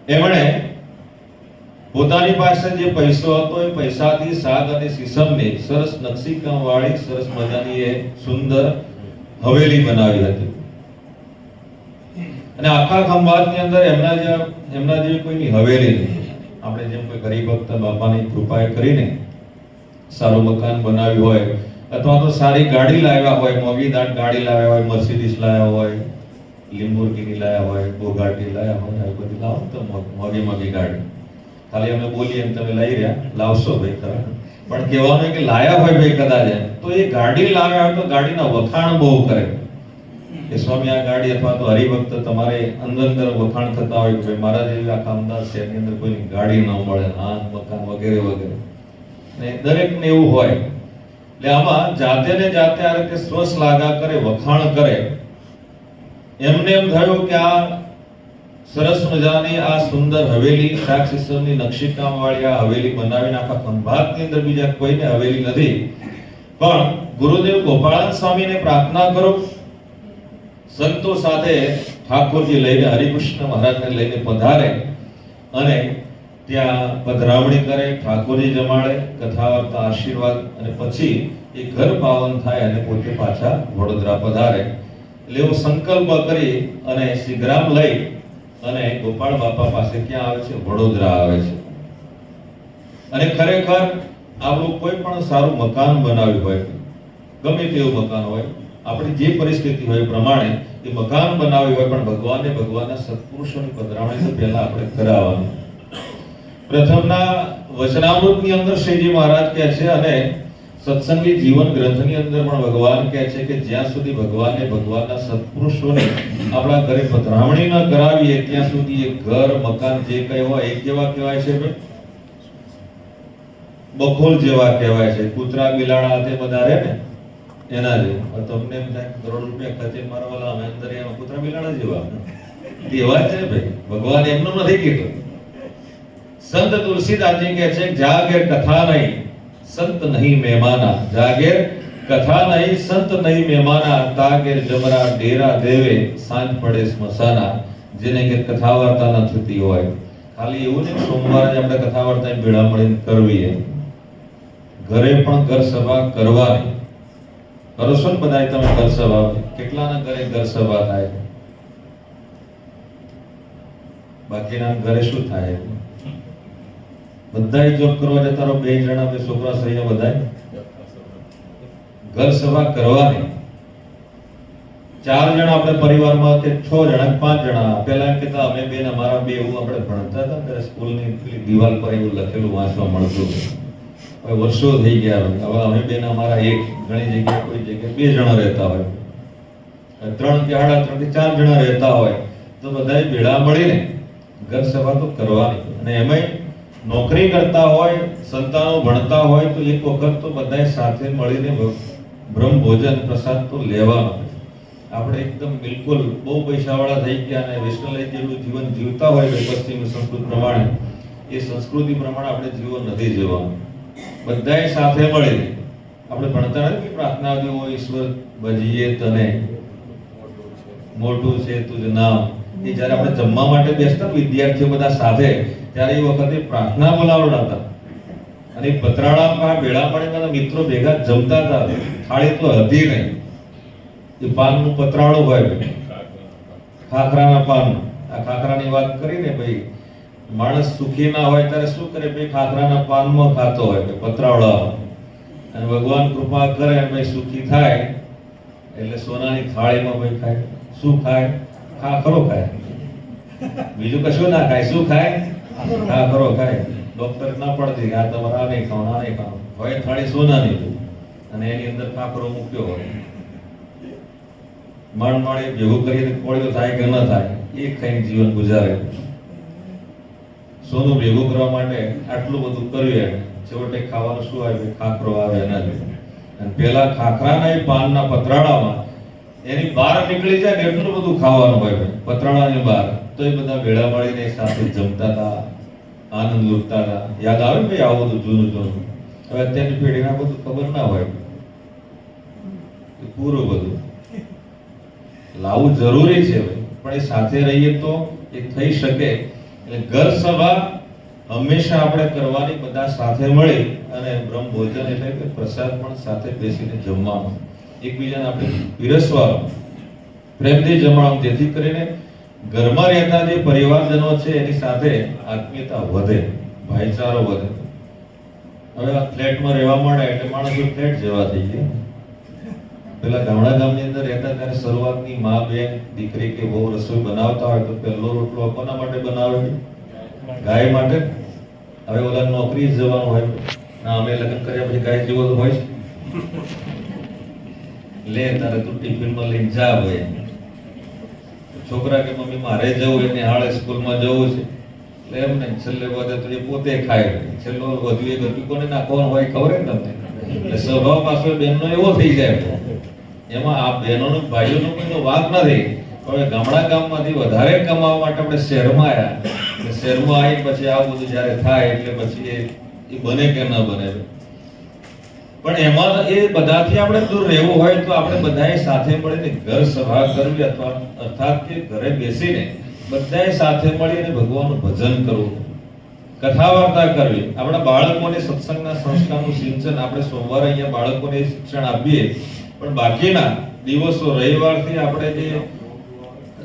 [SPEAKER 1] એમણે પોતાની પાસે જે પૈસો હતો એ પૈસાથી સાગ અને સીસમની સરસ નકશીકામ વાળી સરસ મજાની એ સુંદર હવેલી બનાવી હતી. અને આખા ખંભાતની અંદર એમના જેવી કોઈની હવેલી નહીં. આપણે જેમ કોઈ ગરીબ ભક્ત બાપાની કૃપાએ કરીને સારું મકાન બનાવ્યું હોય અથવા તો સારી ગાડી લાવ્યા હોય, મોંઘીદાટ ગાડી લાવ્યા હોય, મર્સિડીઝ લાવ્યા હોય, લિમ્બોર્ગિની લાવ્યા હોય, બોગાટી લાવ્યા હોય, આવી બધી લાવો તો મોંઘી ગાડી. ખાલી અમે બોલીએ એમ તમે લઈ રહ્યા, લાવશો ભાઈ ખરા, પણ કહેવાનું કે લાયા હોય ભાઈ કદાચ તો એ ગાડી લાવ્યા હોય તો ગાડીના વખાણ બહુ કરે કે સ્વામી આ ગાડી, અથવા તો હરિભક્ત તમારે અંદર વખાણ થતા હોય કે મારા જેવી આખા અમદાવાદ શહેરની અંદર કોઈની ગાડી ન મળે, હા મકાન વગેરે વગેરે, ને દરેકને એવું હોય. એટલે આમાં જાતે ને જાતે આ રીતે સ્વશ્લાઘા કરે, વખાણ કરે. એમને એમ થયું કે આ સરસ મજાની આ સુંદર હવેલી, સાક્ષીસરની નકશીકામ વાળી આ હવેલી બનાવીને આખા ખંભાતની અંદર બીજા કોઈને હવેલી નથી. પણ ગુરુદેવ ગોપાળાન સ્વામીને પ્રાર્થના કરો, સંતો સાથે ઠાકોરજી લઈને, હરિકૃષ્ણ મહારાજને લઈને પધારે અને ત્યાં પધરાવણી કરે, ઠાકોરજી જમાડે, કથા વાર્તા, આશીર્વાદ, અને પછી એ ઘર પાવન થાય અને પોતે પાછા વડોદરા પધારે. એટલે એવો સંકલ્પ કરી અને શ્રીગ્રામ લઈ અને ગોપાળ બાપા પાસે ક્યાં આવે છે? વડોદરા આવે છે. અને ખરેખર આપણું કોઈ પણ સારું મકાન બનાવ્યું હોય, ગમે તેવું મકાન હોય, આપણી જે પરિસ્થિતિ હોય પ્રમાણે એ મકાન બનાવ્યું હોય, પણ ભગવાનના સત્પુરુષોની પધરાવણી તો પહેલા આપણે કરાવવાની. પ્રથમના વચનામૃતની અંદર શ્રીજી મહારાજ કહે છે, અને સત્સંગી જીવન ગ્રંથની અંદર પણ ભગવાન કહે છે કે જ્યાં સુધી ભગવાનના સત્પુરુષોને આપણા ઘરે પધરાવણી ન કરાવીએ ત્યાં સુધી એ ઘર, મકાન જે કંઈ હોય એ કેવા કહેવાય છે ભાઈ? બખોલ જેવા કહેવાય છે. કૂતરા બિલાડા તે બધા રહે ને એના જેવા. તમને એમ થાય કરોડ રૂપિયા ખર્ચે મારા વાલા અમે અંદર એમાં કૂતરા બિલાડા જેવા એવા છે ભાઈ. ભગવાન એમનું નથી કીધું. સંત તુલસીદાસજી કહે છે જાગેર કથા નહીં સંત નહીં મહેમાના, જાગેર કથા નહીં સંત નહીં મહેમાના, તાગેર જમરા ડેરા દેવે સાંજ પડે સ્મશાના. જેને કે કથા વાર્તા ન થતી હોય, ખાલી એવું નહીં સોમવારે આપણે કથા વાર્તા ભેળા મળીને કરવી, ઘરે પણ ઘર સભા કરવાની. કરો છો ને બધાય તમે ઘર સભા? કેટલાના ઘરે ઘર સભા થાય? બાકીના ઘરે શું થાય? બધાય જોબ કરવા જતા રહો, 2 જણા 2 છોકરા સહીને બધાય ઘર સભા કરવાની. 4 જણા આપણે પરિવારમાં કે 6 જણા 5 જણા. પહેલા એમ કહેતા અમે બેન અમારા 2 એવું આપણે ભણતા હતા ત્યારે સ્કૂલની દિવાલ પર એવું લખેલું વાંચવા મળતું. હવે વર્ષો થઈ ગયા, હવે અમે બેન અમારા 1, ઘણી જગ્યાએ કોઈ જગ્યાએ 2 જણા રહેતા હોય, 3 કે 3.5 કે 4 જણા રહેતા હોય, તો બધાય ભેળા મળીને ઘર સભા તો કરવાની. અને એમાંય નોકરી કરતા હોય, સંતાનો ભણતા હોય તો એક વખત તો બધાય સાથે મળીને બ્રહ્મ ભોજન પ્રસાદ તો લેવાનો. આપણે એકદમ બિલકુલ બહુ પૈસાવાળા થઈ ગયા અને વેસ્ટર્નલાઇઝ જેવું જીવન જીવતા હોય પશ્ચિમી સંસ્કૃતિ પ્રમાણે, એ સંસ્કૃતિ પ્રમાણે આપણે જીવન નથી જીવવાનું. બધાય સાથે મળીને આપણે ભણતા નથી પ્રાર્થના દેવો ઈશ્વર ભજીએ તને, મોટું છે તુજ નામ. એ જ્યારે આપણે જમવા માટે બેસતા વિદ્યાર્થીઓ બધા સાથે, ત્યારે એ વખતે પ્રાર્થના બોલાવડાતા અને પતરાળામાં ભેળા પડે મિત્રો ભેગા જમતા હતા. થાળી તો હતી નહીં, એ પાનનું પતરાળું હોય, ખાખરાના પાનનું. આ ખાખરાની વાત કરીને ભાઈ, માણસ સુખી ના હોય ત્યારે શું કરે ભાઈ? ખાખરાના પાનમાં ખાતો હોય પતરાળા, અને ભગવાન કૃપા કરે અને ભાઈ સુખી થાય એટલે સોનાની થાળીમાં ભાઈ ખાય. શું ખાય? ખાખરો ખાય, બીજું કશું ના ખાય. શું ખાય? ખાખરો ખાય. ડોક્ટર ના પડતી આ તમારે આ નહીં ખાવ, આ નહીં ખાવ. હોય થાળી સોનાની અને એની અંદર ખાખરો મૂક્યો હોય. માળે ભેગું કરીને કોળીઓ થાય કે ન થાય એ ખાઈને જીવન ગુજારે. સોનું ભેગું કરવા માટે આટલું બધું કર્યું, છેવટે ખાવાનું શું આવે? ખાખરો આવે એના જ. અને પેલા ખાખરાના એ પાનના પતરાળામાં એની બહાર નીકળી જાય ને એટલું બધું ખાવાનું હોય પતરાળાની બહાર, તો એ બધા ભેળા મળીને સાથે જમતા હતા, આનંદ લૂંટતા હતા. યાદ આવે ને ભાઈ આવું બધું જૂનું? હવે અત્યારની પેઢીને આ બધું ખબર ના હોય. પૂરું બધું લાવવું જરૂરી છે પણ એ સાથે રહીએ તો એ થઈ શકે. એટલે ઘર સભા હંમેશા આપણે કરવાની, બધા સાથે મળી અને બ્રહ્મ ભોજન એટલે કે પ્રસાદ પણ સાથે બેસીને જમવાનો, એકબીજાને આપણે પીરસવાનો, પ્રેમથી જમવાનું, જેથી કરીને ઘરમાં રહેતા જે પરિવારજનો છે એની સાથે આત્મીયતા વધે. ભાઈચારો વધે. હવે આ ફ્લેટમાં રહેવા માંડે એટલે માણસો ફ્લેટ જેવા થઈ ગયા. પેલા ગામની અંદર રહેતા ત્યારે શરૂઆતની મા બેન દીકરી કે બહુ રસોઈ બનાવતા હોય તો પહેલો રોટલો કોના માટે બનાવે? ગાય માટે. હવે ઓલા નોકરી જવાનું હોય ના, અમે લગ્ન કર્યા પછી ગાય જેવો તો હોય લે તારે તું ટિફિનમાં લઈને જા. ભાઈ છોકરા કે મમ્મી મારે જવું એને હાળે સ્કૂલમાં જવું છે એટલે એમ ને છેલ્લે વધે તો એ પોતે ખાય. છેલ્લો વધુ એક રૂપિયો કોને નાખવાનું હોય ખબર ને તમને. એટલે સ્વભાવ પાછો બેનનો એવો થઈ જાય. એમાં આ બહેનોનો ભાઈઓનો કોઈનો વાંક નથી. હવે ગામમાંથી વધારે કમાવા માટે આપણે શહેરમાં આવ્યા. શહેરમાં આવી પછી આવું બધું જ્યારે થાય એટલે પછી એ બને કે ન બને. પણ એમાં એ બધાથી આપણે દૂર રહેવું હોય તો આપણે બધાએ સાથે મળીને ઘર સભા કરવી અથવા અર્થાત કે ઘરે બેસીને બધાએ સાથે મળીને ભગવાનનું ભજન કરવું, કથા વાર્તા કરવી. આપણા બાળકોને સત્સંગના સંસ્કારનું સિંચન આપણે સોમવારે અહીંયા બાળકોને શિક્ષણ આપીએ, પણ બાકીના દિવસો રવિવારથી આપણે જે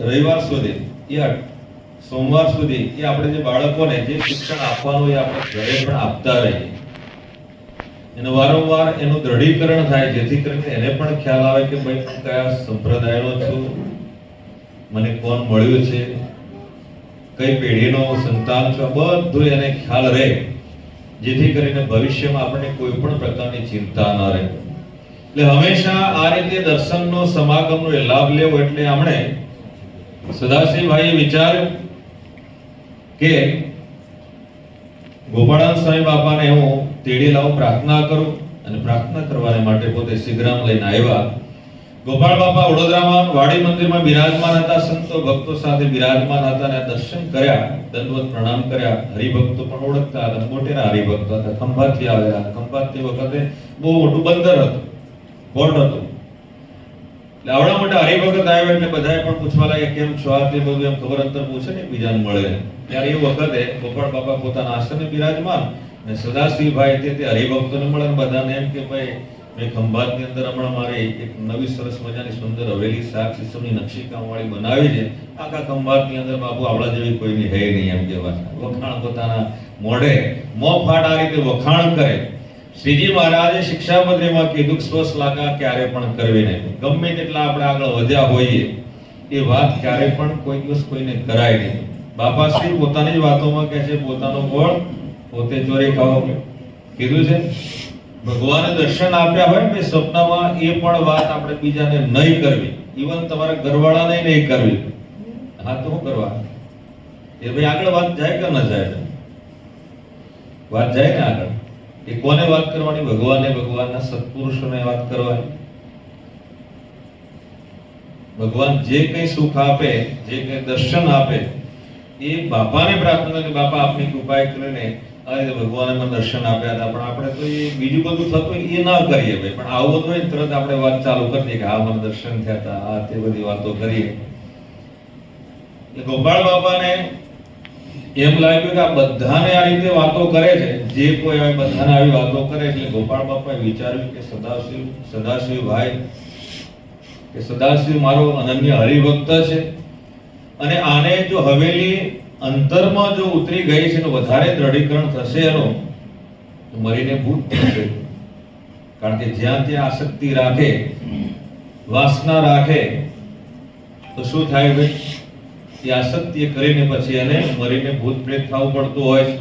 [SPEAKER 1] રવિવાર સુધી યા સોમવાર સુધી એ આપણે જે બાળકોને જે શિક્ષણ આપવાનું એ આપણે ઘરે પણ આપતા રહીએ. એનું વારંવાર એનું દ્રઢીકરણ થાય જેથી કરીને એને પણ ખ્યાલ આવે કે ભાઈ હું કયા સંપ્રદાયનો છું, મને કોણ મળ્યું છે, કઈ પેઢીનો સંતાન છું, બધું એને ખ્યાલ રહે જેથી કરીને ભવિષ્યમાં આપણને કોઈ પણ પ્રકારની ચિંતા ન રહે. એટલે હંમેશા આ રીતે દર્શનનો સમાગમનો લાભ લેવો. એટલે આપણે સદાશિવભાઈએ વિચાર્યું કે ગોપાળાનંદ સ્વામી બાપાને હું તેડી લાવું, પ્રાર્થના કરું. અને પ્રાર્થના કરવાને માટે પોતે શિગ્રામ લઈને આવ્યા. ગોપાળ બાપા વડોદરામાં વાડી મંદિરમાં બિરાજમાન હતા. સંતો ભક્તો સાથે બિરાજમાન હતા અને દર્શન કર્યા, દંડવત પ્રણામ કર્યા. હરિભક્તો પણ ઓળખતા હતા, મોટેરા હરિભક્તો હતા. ખંભાતથી આવેલા. ખંભાતની વખતે બહુ મોટું બંદર હતું, પોર્ટ હતું. એટલે આવડા મોટા હરિભગત આવ્યા એટલે બધાએ પણ પૂછવા લાગ્યા કેમ છો આ તે બધું એમ ખબર અંતર પૂછે ને બીજાને મળે. ત્યારે એ વખતે ગોપાળ બાપા પોતાના આશ્રમે બિરાજમાન અને સદાશિવભાઈ તે હરિભક્તોને મળે. બધાને એમ કે ભાઈ મેં ખંભાતની અંદર હમણાં મારી એક નવી સરસ મજાની સુંદર હવેલી શાક સિસ્ટમની નકશીકામ વાળી બનાવી છે. આખા ખંભાતની અંદર બાપુ આવડા જેવી કોઈની હે નહીં એમ કહેવા. વખાણ પોતાના મોઢે મોં ફાટ આ રીતે વખાણ કરે. શ્રીજી મહારાજે શિક્ષાપત્રીમાં કીધું સ્વશ્લાઘા ક્યારે પણ કરવી નહીં. ગમે તેટલા આપણે આગળ વધ્યા હોઈએ એ વાત ક્યારે પણ કોઈ દિવસ કોઈને કરાય નહીં. બાપાશ્રી પોતાની જ વાતોમાં કહે છે પોતાનો ગોળ પોતે ચોરી ખાવો કીધું છે. ભગવાને દર્શન આપ્યા હોય ને સપનામાં એ પણ વાત આપણે બીજાને નહીં કરવી. ઈવન તમારા ઘરવાળાને નહીં કરવી. હા તો શું કરવા એ ભાઈ આગળ વાત જાય કે ન જાય? વાત જાય ને આગળ. એ કોને વાત કરવાની? ભગવાને, ભગવાનના સત્પુરુષોને વાત કરવાની. ભગવાન જે કઈ સુખ આપે, જે કઈ દર્શન આપે એ બાપાને પ્રાર્થના કે બાપા આપની કૃપા કરીને આ રીતે ભગવાને મને દર્શન આપ્યા હતા. પણ આપણે તો એ બીજું બધું થતું એ ના કરીએ ભાઈ. પણ આવું બધું હોય તરત આપણે વાત ચાલુ કરી દઈએ કે આ મને દર્શન થયા હતા, આ તે બધી વાતો કરીએ. ગોપાળ બાપાને એમ લાગ્યું કે આ બધાને આ રીતે વાતો કરે છે, જે કોઈ આવે બધાને આવી વાતો કરે. એટલે ગોપાળ બાપાએ વિચાર્યું કે સદાશિવભાઈ કે સદાશિવ મારો અનન્ય હરિભક્ત છે અને આને જો હવેલી અંતરમાં જો ઉતરી ગઈ છે તો વધારે દ્રઢીકરણ થશે એનું તો મરીને ભૂત થશે. કારણ કે જ્યાં ત્યાં આસક્તિ રાખે, વાસના રાખે તો શું થાય ભાઈ? એ આસક્તિ કરીને પછી એને મરીને ભૂત પ્રેત થવું પડતું હોય છે.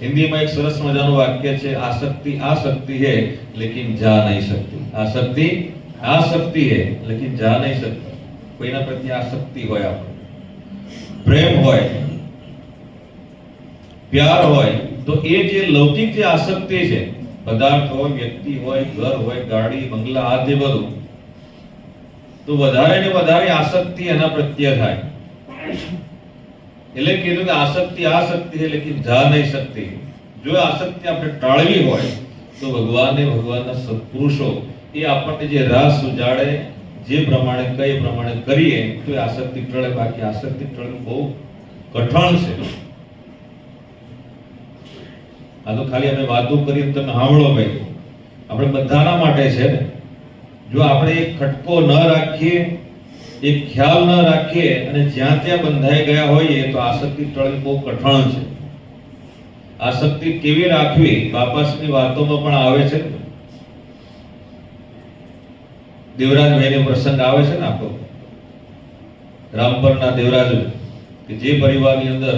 [SPEAKER 1] હિન્દીમાં એક સરસ મજાનું વાક્ય છે, આસક્તિ આસક્તિ है लेकिन जा नहीं सकती. આસક્તિ આસક્તિ है लेकिन जा नहीं सकती. કોઈના પ્રત્યે આસક્તિ હોય, આપણે પ્રેમ હોય, પ્યાર હોય તો એ જે લૌકિક જે આસક્તિ છે, પદાર્થ હોય, વ્યક્તિ હોય, ઘર હોય, ગાડી, બંગલા આ જે બધું, તો વધારે ને વધારે આસક્તિ એના પ્રત્યે થાય. એટલે કીધું કે આસક્તિ આસક્તિ છે લેકિન જા નહીં શકતી. જો આસક્તિ આપણે ટાળવી હોય તો ભગવાનને, ભગવાનના સત્પુરુષો એ આપણને જે રાહ સુજાડે, જે પ્રમાણે કઈ પ્રમાણે કરીએ તો એ આસક્તિ ટળે. બાકી આસક્તિ ટળવું બહુ કઠણ છે. આ તો ખાલી અમે વાતો કરી તમે સાંભળો ભાઈ, આપણે બધાના માટે છે ને. જો આપણે એક ખટકો ન રાખીએ, એક ખ્યાલ ન રાખીએ અને જ્યાં ત્યાં બંધાઈ ગયા હોઈએ તો આસક્તિ ટળવી બહુ કઠણ છે. આસક્તિ કેવી રાખવી બાપાશ્રીની વાતોમાં પણ આવે છે. દેવરાજભાઈનો પ્રસંગ આવે છે ને આપણો રામપરના દેવરાજ કે જે પરિવારની અંદર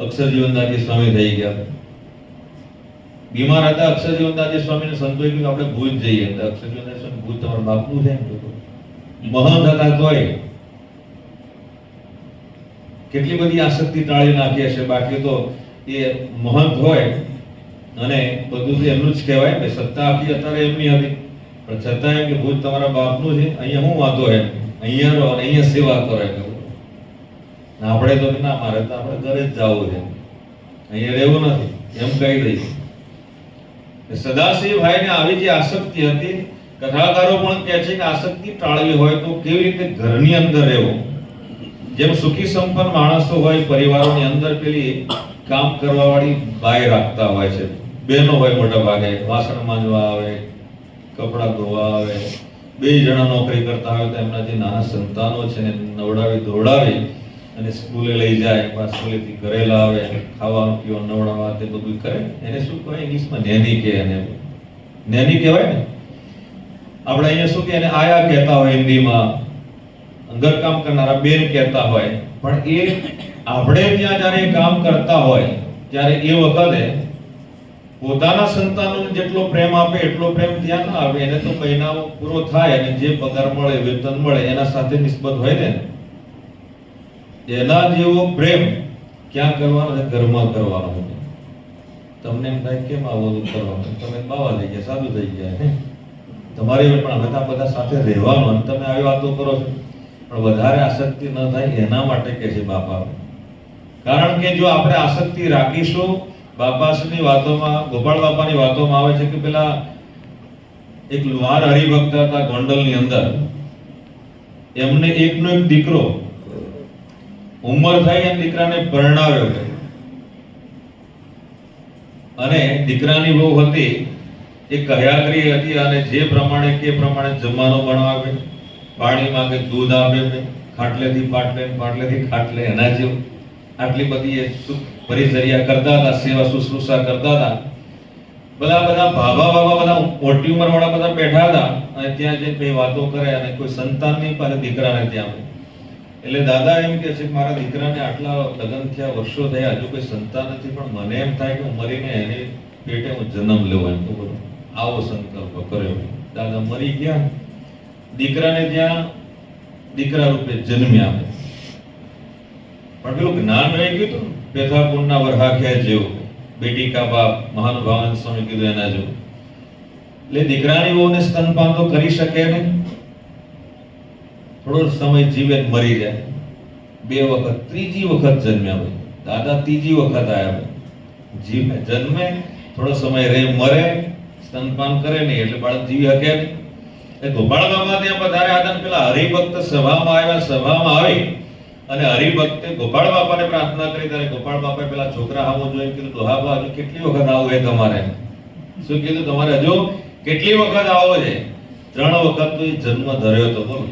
[SPEAKER 1] અક્ષરજીવનદાસજી સ્વામી થઈ ગયા, બીમાર હતા. અક્ષરજીવનદાસજી સ્વામીને સંતોએ કીધું આપણે ભુજ જઈએ. અક્ષરજીવનદાસ સ્વામી ભુજ તમારા બાપનું છે મહંત હતા તોય કેટલી બધી આસક્તિ ટાળી નાખી હશે. બાકી તો એ મહંત હોય અને બધું એમનું જ કહેવાય ને, સત્તા આખી અત્યારે એમની હતી, પણ છતાં એમ કે ભુજ તમારા બાપનું છે, અહીંયા હું વાંધો એમ, અહીંયા રહો અને અહીંયા સેવા કરો. આપણે તો ના, મારે તો આપણે ઘરે જ જવું છે, અહીંયા રહેવું નથી એમ કહી દઈએ. સદાશિવભાઈને આવી જે આસક્તિ હતી, કથાકારો પણ કહે છે કે આસક્તિ ટાળવી હોય તો કેવી રીતે ઘરની અંદર રહેવું. જેમ સુખી સંપન્ન માણસો હોય પરિવારોની અંદર પેલી કામ કરવા વાળી બાઈ રાખતા હોય છે, બહેનો હોય મોટા ભાગે, વાસણ માંજવા આવે, કપડા ધોવા આવે, બે જણા નોકરી કરતા હોય તો એમના જે નાના સંતાનો છે ને નવડાવી ધોવડાવી અને સ્કૂલે લઈ જાય, સ્કૂલેથી ઘરે લાવે, ખાવાનું પીવાનું નવડાવવા તે બધું કરે. એને શું કહેવાય ઇંગ્લિશમાં? નેની કહે. એને નેની કહેવાય ને. આપણે અહીંયા શું કે એને આયા કહેતા હોય હિન્દીમાં, ઘરકામ કરનારા બેન કહેતા હોય. પણ એ આપણે ત્યાં જ્યારે કામ કરતા હોય ત્યારે એ વખતે પોતાના સંતાનોને જેટલો પ્રેમ આપે એટલો પ્રેમ ત્યાં ના આવે. એને તો મહિના પૂરો થાય અને જે પગાર મળે, વેતન મળે એના સાથે નિસ્બત હોય ને, એના જેવો પ્રેમ ક્યાં કરવાનો છે? ઘરમાં કરવાનો. તમને એમ થાય કેમ આવું બધું કરવાનું, તમે બાવા થઈ ગયા, સાદું થઈ ગયા, તમારે પણ હવે બધા સાથે રહેવાનું અને તમે આવી વાતો કરો છો. પણ વધારે આસક્તિ ન થાય એના માટે કે છે બાપા. કારણ કે જો આપણે આસક્તિ રાખીશું, બાપાશ્રીની વાતોમાં, ગોપાળ બાપાની વાતોમાં આવે છે કે પેલા એક લુહાર હરિભક્ત હતા ગોંડલની અંદર, એમને એકનો એક દીકરો ઉંમર થઈ અને દીકરાને પરણાવ્યો અને દીકરાની વહુ હતી એ કહ્યાત્રી હતી અને જે પ્રમાણે કે પ્રમાણે જમવાનું બનાવે, પાણી માંગે, દૂધ આપે, ખાટલેથી પાટલે, પાટલેથી ખાટલે, એના જેવું આટલી બધી એ પરિચર્યા કરતા હતા, સેવા શુશ્રૂષા કરતા હતા. બધા ભાભા બધા મોટી ઉંમર વાળા બધા બેઠા હતા અને ત્યાં જે કઈ વાતો કરે અને કોઈ સંતાન નહીં પાછા દીકરાને ત્યાં. એટલે દાદા એમ કે છે કે મારા દીકરાને આટલા લગ્ન થયા, વર્ષો થયા, હજુ કોઈ સંતાન નથી, પણ મને એમ થાય કે હું મરીને એની પેટે હું જન્મ લેવો. એમ તો બોલો આવો સંકલ્પ કર્યો. દાદા મરી ગયા, દીકરાને ત્યાં દીકરા રૂપે જન્મ્યા. પણ પેલું જ્ઞાન રહી ગયું હતું પેથાપુરના વરહાખ્યા જેવું, બેટી કા બાપ મહાનુભાવાનંદ સ્વામી કીધું એના જેવું. એટલે દીકરાની વહુને સ્તનપાન તો કરી શકે ને, થોડો સમય જીવે મરી જાય. બે વખત, ત્રીજી વખત જન્મ્યા હોય દાદા, ત્રીજી વખત આવ્યા. જીવે, જન્મે, થોડો સમય રહે, મરે, સ્તનપાન કરે નહીં એટલે બાળક જીવી શકે નહીં. ગોપાળ બાબા ત્યાં વધારે આદન પેલા હરિભક્ત સભામાં આવ્યા. સભામાં આવી અને હરિભક્તે ગોપાળ બાપાને પ્રાર્થના કરી. ત્યારે ગોપાળ બાપાએ પેલા છોકરા હામો જોઈને કીધું, દોહાબા હજુ કેટલી વખત આવું છે તમારે? શું કીધું? તમારે હજુ કેટલી વખત આવો છે? 3 વખત તો એ જન્મ ધર્યો હતો. બોલો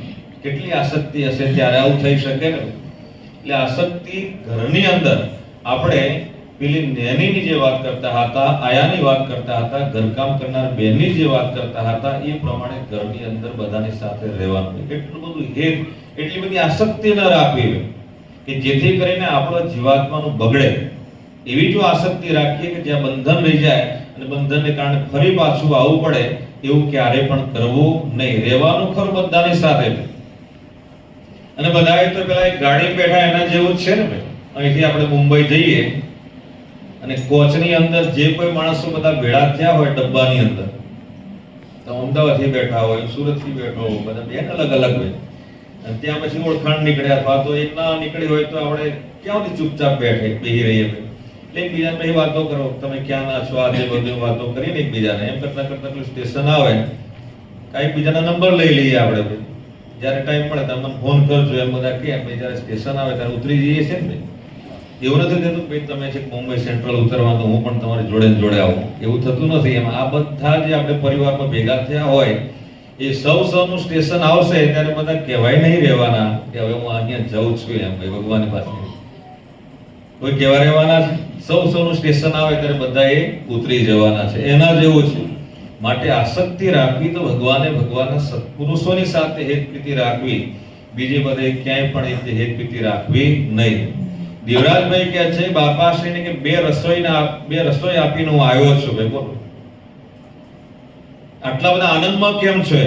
[SPEAKER 1] કેટલી આસક્તિ હશે ત્યારે આવું થઈ શકે ને. એટલે આસક્તિ ઘરની અંદર આપણે પેલી નેનીની જે વાત કરતા હતા, આયાની વાત કરતા હતા, ઘરકામ કરનાર બહેનની જે વાત કરતા હતા, એ પ્રમાણે ઘરની અંદર બધાની સાથે રહેવાનું. એટલું બધું હેત, એટલી બધી આસક્તિ ન રાખવી કે જેથી કરીને આપણો જીવાત્માનું બગડે. એવી જો આસક્તિ રાખીએ કે જ્યાં બંધન રહી જાય અને બંધનને કારણે ફરી પાછું આવવું પડે, એવું ક્યારે પણ કરવું નહીં. રહેવાનું ખરું બધાની સાથે. અને બધાએ તો પેલા એક ગાડી બેઠા એના જેવું જ છે ને. અહીંથી આપણે મુંબઈ જઈએ અને કોચની અંદર જે કોઈ માણસો બધા ભેળા થયા હોય ડબ્બાની અંદર, તો અમદાવાદથી બેઠા હોય, સુરતથી બેઠો હોય, બધા બેન અલગ અલગ હોય. અને ત્યાં પછી ઓળખાણ નીકળે અથવા તો એક ના નીકળી હોય તો આપણે ક્યાંથી ચૂપચાપ બેઠે બેહી રહીએ. એટલે એકબીજાને પછી વાતો કરો, તમે ક્યાં ના છો, આજે બધી વાતો કરીને એકબીજાને. એમ કરતા કરતા પેલું સ્ટેશન આવે, કાંઈક બીજાના નંબર લઈ લઈએ આપણે. જ્યારે ટાઈમ મળે તમને ફોન કરજો એમ બધા કે જ્યારે સ્ટેશન આવે ત્યારે ઉતરી જઈએ છે ને. એવું નથી થતું ભાઈ તમે છે મુંબઈ સેન્ટ્રલ ઉતરવા તો હું પણ તમારી જોડે જોડે આવું, એવું થતું નથી. એમ આ બધા જે આપણે પરિવારમાં ભેગા થયા હોય એ સૌનું સ્ટેશન આવશે ત્યારે બધા કહેવાય નહીં રહેવાના કે હવે હું અહીંયા જઉં છું એમ ભાઈ ભગવાન પાસે. કોઈ કેવા રહેવાના છે? સૌનું સ્ટેશન આવે ત્યારે બધા એ ઉતરી જવાના છે. એના જેવું છે. માટે આસક્તિ રાખવી તો ભગવાનના સત્પુરુષોની સાથે હેતપ્રીતિ રાખવી, બીજી બધે ક્યાંય પણ એ હેતપ્રીતિ રાખવી નહીં. દેવરાજભાઈ કહે છે બાપાશ્રીને કે બે રસોઈ આપીને હું આવ્યો છું. ભાઈ બોલો, આટલા બધા આનંદમાં કેમ છો?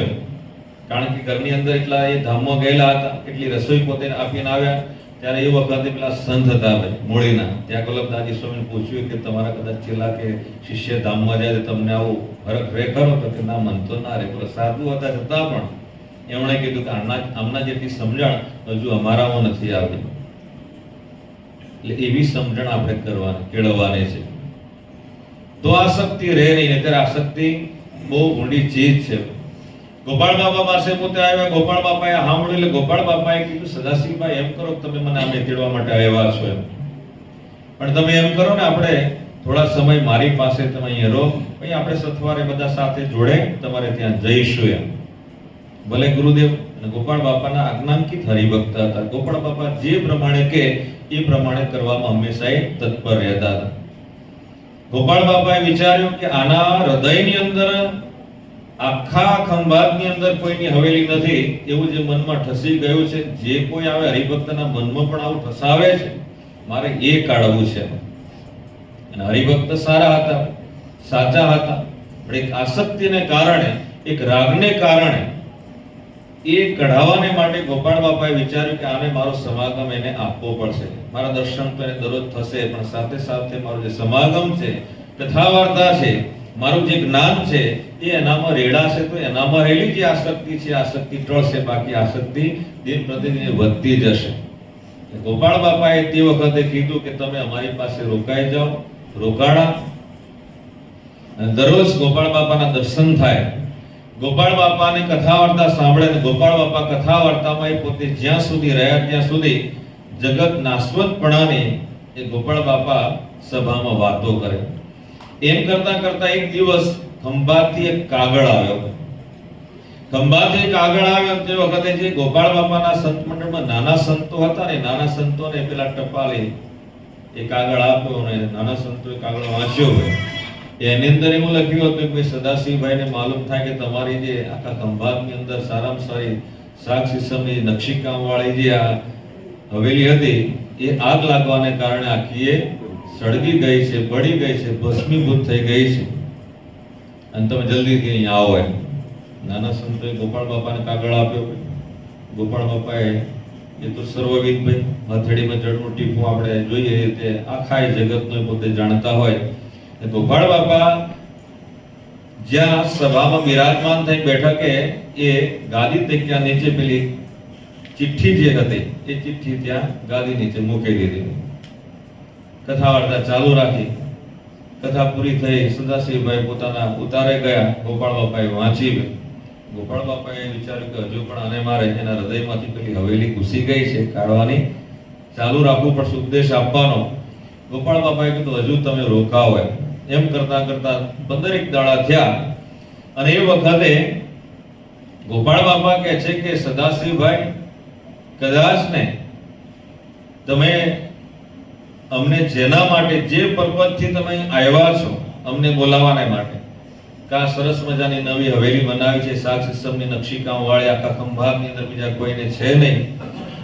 [SPEAKER 1] કારણ કે ઘરની અંદર એટલા એ ધામમાં ગયેલા હતા, એટલી રસોઈ પોતે આપીને આવ્યા. ત્યારે એ વખતે પેલા સંત હતા ભાઈ મૂળીના, ત્યાં કલબદાજી સ્વામીને પૂછ્યું કે તમારા કદાચ ચેલા કે શિષ્ય ધામમાં જાય તો તમને આવું હરખ રે ખરો? તો કે ના, મન તો ના રે. પેલા સાધુ હતા છતાં પણ એમણે કીધું કે આમના જેટલી સમજણ હજુ અમારામાં નથી આવી. એટલે એવી સમજણ આપણે કરવાની, કેળવવાની છે. તો આસક્તિ રહે નહીં. અત્યારે આસક્તિ બહુ ઊંડી ચીજ છે. ગોપાળ બાપા પાસે પોતે આવ્યા. ગોપાળ બાપાએ સાંભળ્યું એટલે ગોપાળ બાપાએ કીધું સદાશિવભાઈ એમ કરો, તમે મને આમે તેડવા માટે આવ્યા છો એમ, પણ તમે એમ કરો ને, આપણે થોડા સમય મારી પાસે તમે અહીંયા રહો, પછી આપણે સથવારે બધા સાથે જોડે તમારે ત્યાં જઈશું એમ. ભલે ગુરુદેવ. અને ગોપાળ બાપાના આજ્ઞાંકિત હરિભક્ત હતા. ગોપાળ બાપા જે પ્રમાણે કે એ પ્રમાણે કરવામાં હંમેશા તત્પર રહેતા હતા. ગોપાળ બાપાએ વિચાર્યું કે આના હૃદયની અંદર, આખા ખંભાતની અંદર કોઈની હવેલી નથી એવું જે મનમાં ઠસી ગયું છે, જે કોઈ આવે હરિભક્તના મનમાં પણ આવું ઠસાવે છે, મારે એ કાઢવું છે. અને હરિભક્ત સારા હતા, સાચા હતા, પણ એક આસક્તિને કારણે, એક રાગને કારણે એ કઢાવવાને માટે ગોપાળ બાપાએ વિચાર્યું કે આને મારો સમાગમ એને આપવો પડશે. મારા દર્શન તો એને દરરોજ થશે, પણ સાથે સાથે મારો જે સમાગમ છે, કથા વાર્તા છે, મારું જે જ્ઞાન છે એ એનામાં રેડાશે તો એનામાં રહેલી જે આસક્તિ છે આસક્તિ ટળશે, બાકી આસક્તિ દિન પ્રતિદિન વધતી જશે. ગોપાળ બાપાએ તે વખતે કીધું કે તમે અમારી પાસે રોકાઈ જાઓ. રોકાણા. અને દરરોજ ગોપાળ બાપાના દર્શન થાય, ગોપાળ બાપાની કથા વાર્તા સાંભળે. ગોપાળ બાપા કથા વાર્તામાં એ પોતે જ્યાં સુધી રહ્યા ત્યાં સુધી જગત નાશવંતપણાની એ ગોપાળ બાપા સભામાં વાતો કરે. એમ કરતા કરતા એક દિવસ ખંભાતથી એક કાગળ આવ્યો. ખંભાતથી એક કાગળ આવ્યો તે વખતે જે ગોપાળ બાપાના સંત મંડળમાં નાના સંતો હતા ને, નાના સંતોને પેલા ટપાલે એ કાગળ આપ્યો અને નાના સંતોએ કાગળ વાંચ્યો. એની અંદર એવું લખ્યું હતું કે સદાશિવભાઈને માલુમ થાય કે તમારી જે આખા ખંભાતની અંદર સારામાં સારી સાક્ષીસમની નકશીકામ વાળી જે આ હવેલી હતી એ આગ લાગવાને કારણે આખી એ સળગી ગઈ છે, બળી ગઈ છે, ભસ્મીભૂત થઈ ગઈ છે, અને તમે જલ્દીથી અહીંયા આવો એમ. નાના સંતોએ ગોપાળ બાપાને કાગળ આપ્યો. ગોપાળ બાપાએ, એ તો સર્વવિદ ભાઈ, હથેળીમાં જળનું ટીપું આપણે જોઈએ એ રીતે આખા જગતનો પોતે જાણતા હોય. ગોપાળ બાપા જ્યાં સભામાં બિરાજમાન થઈ બેઠકે એ ગાદી તક્યા નીચે પેલી ચિઠ્ઠી જે હતી એ ચિઠ્ઠી ત્યાં ગાદી નીચે મૂકી દીધી. કથા વાર્તા ચાલુ રાખી. કથા પૂરી થઈ. સદાશિવભાઈ પોતાના ઉતારે ગયા. ગોપાળ બાપાએ વાંચી. ગોપાળ બાપાએ વિચાર્યું કે હજુ પણ આને મારે એના હૃદયમાંથી પેલી હવેલી ઘૂસી ગઈ છે, કાઢવાની ચાલુ રાખવું પડશે, ઉપદેશ આપવાનો. ગોપાળ બાપાએ કીધું હજુ તમે રોકાવો એમ કરતા કરતા 15 દાડા થયા. અને એ વખતે ગોપાળ બાપા કહે છે કે સદાશિવભાઈ, કદાચ ને તમે અમને જેના માટે, જે પર્પઝથી તમે આવ્યા છો અમને બોલાવવાના માટે, કા સરસ મજાની નવી હવેલી બનાવી છે, સાક્ષીસમની નકશીકામ વાળી, આખા ખંભાતની અંદર બીજા કોઈને છે નહીં,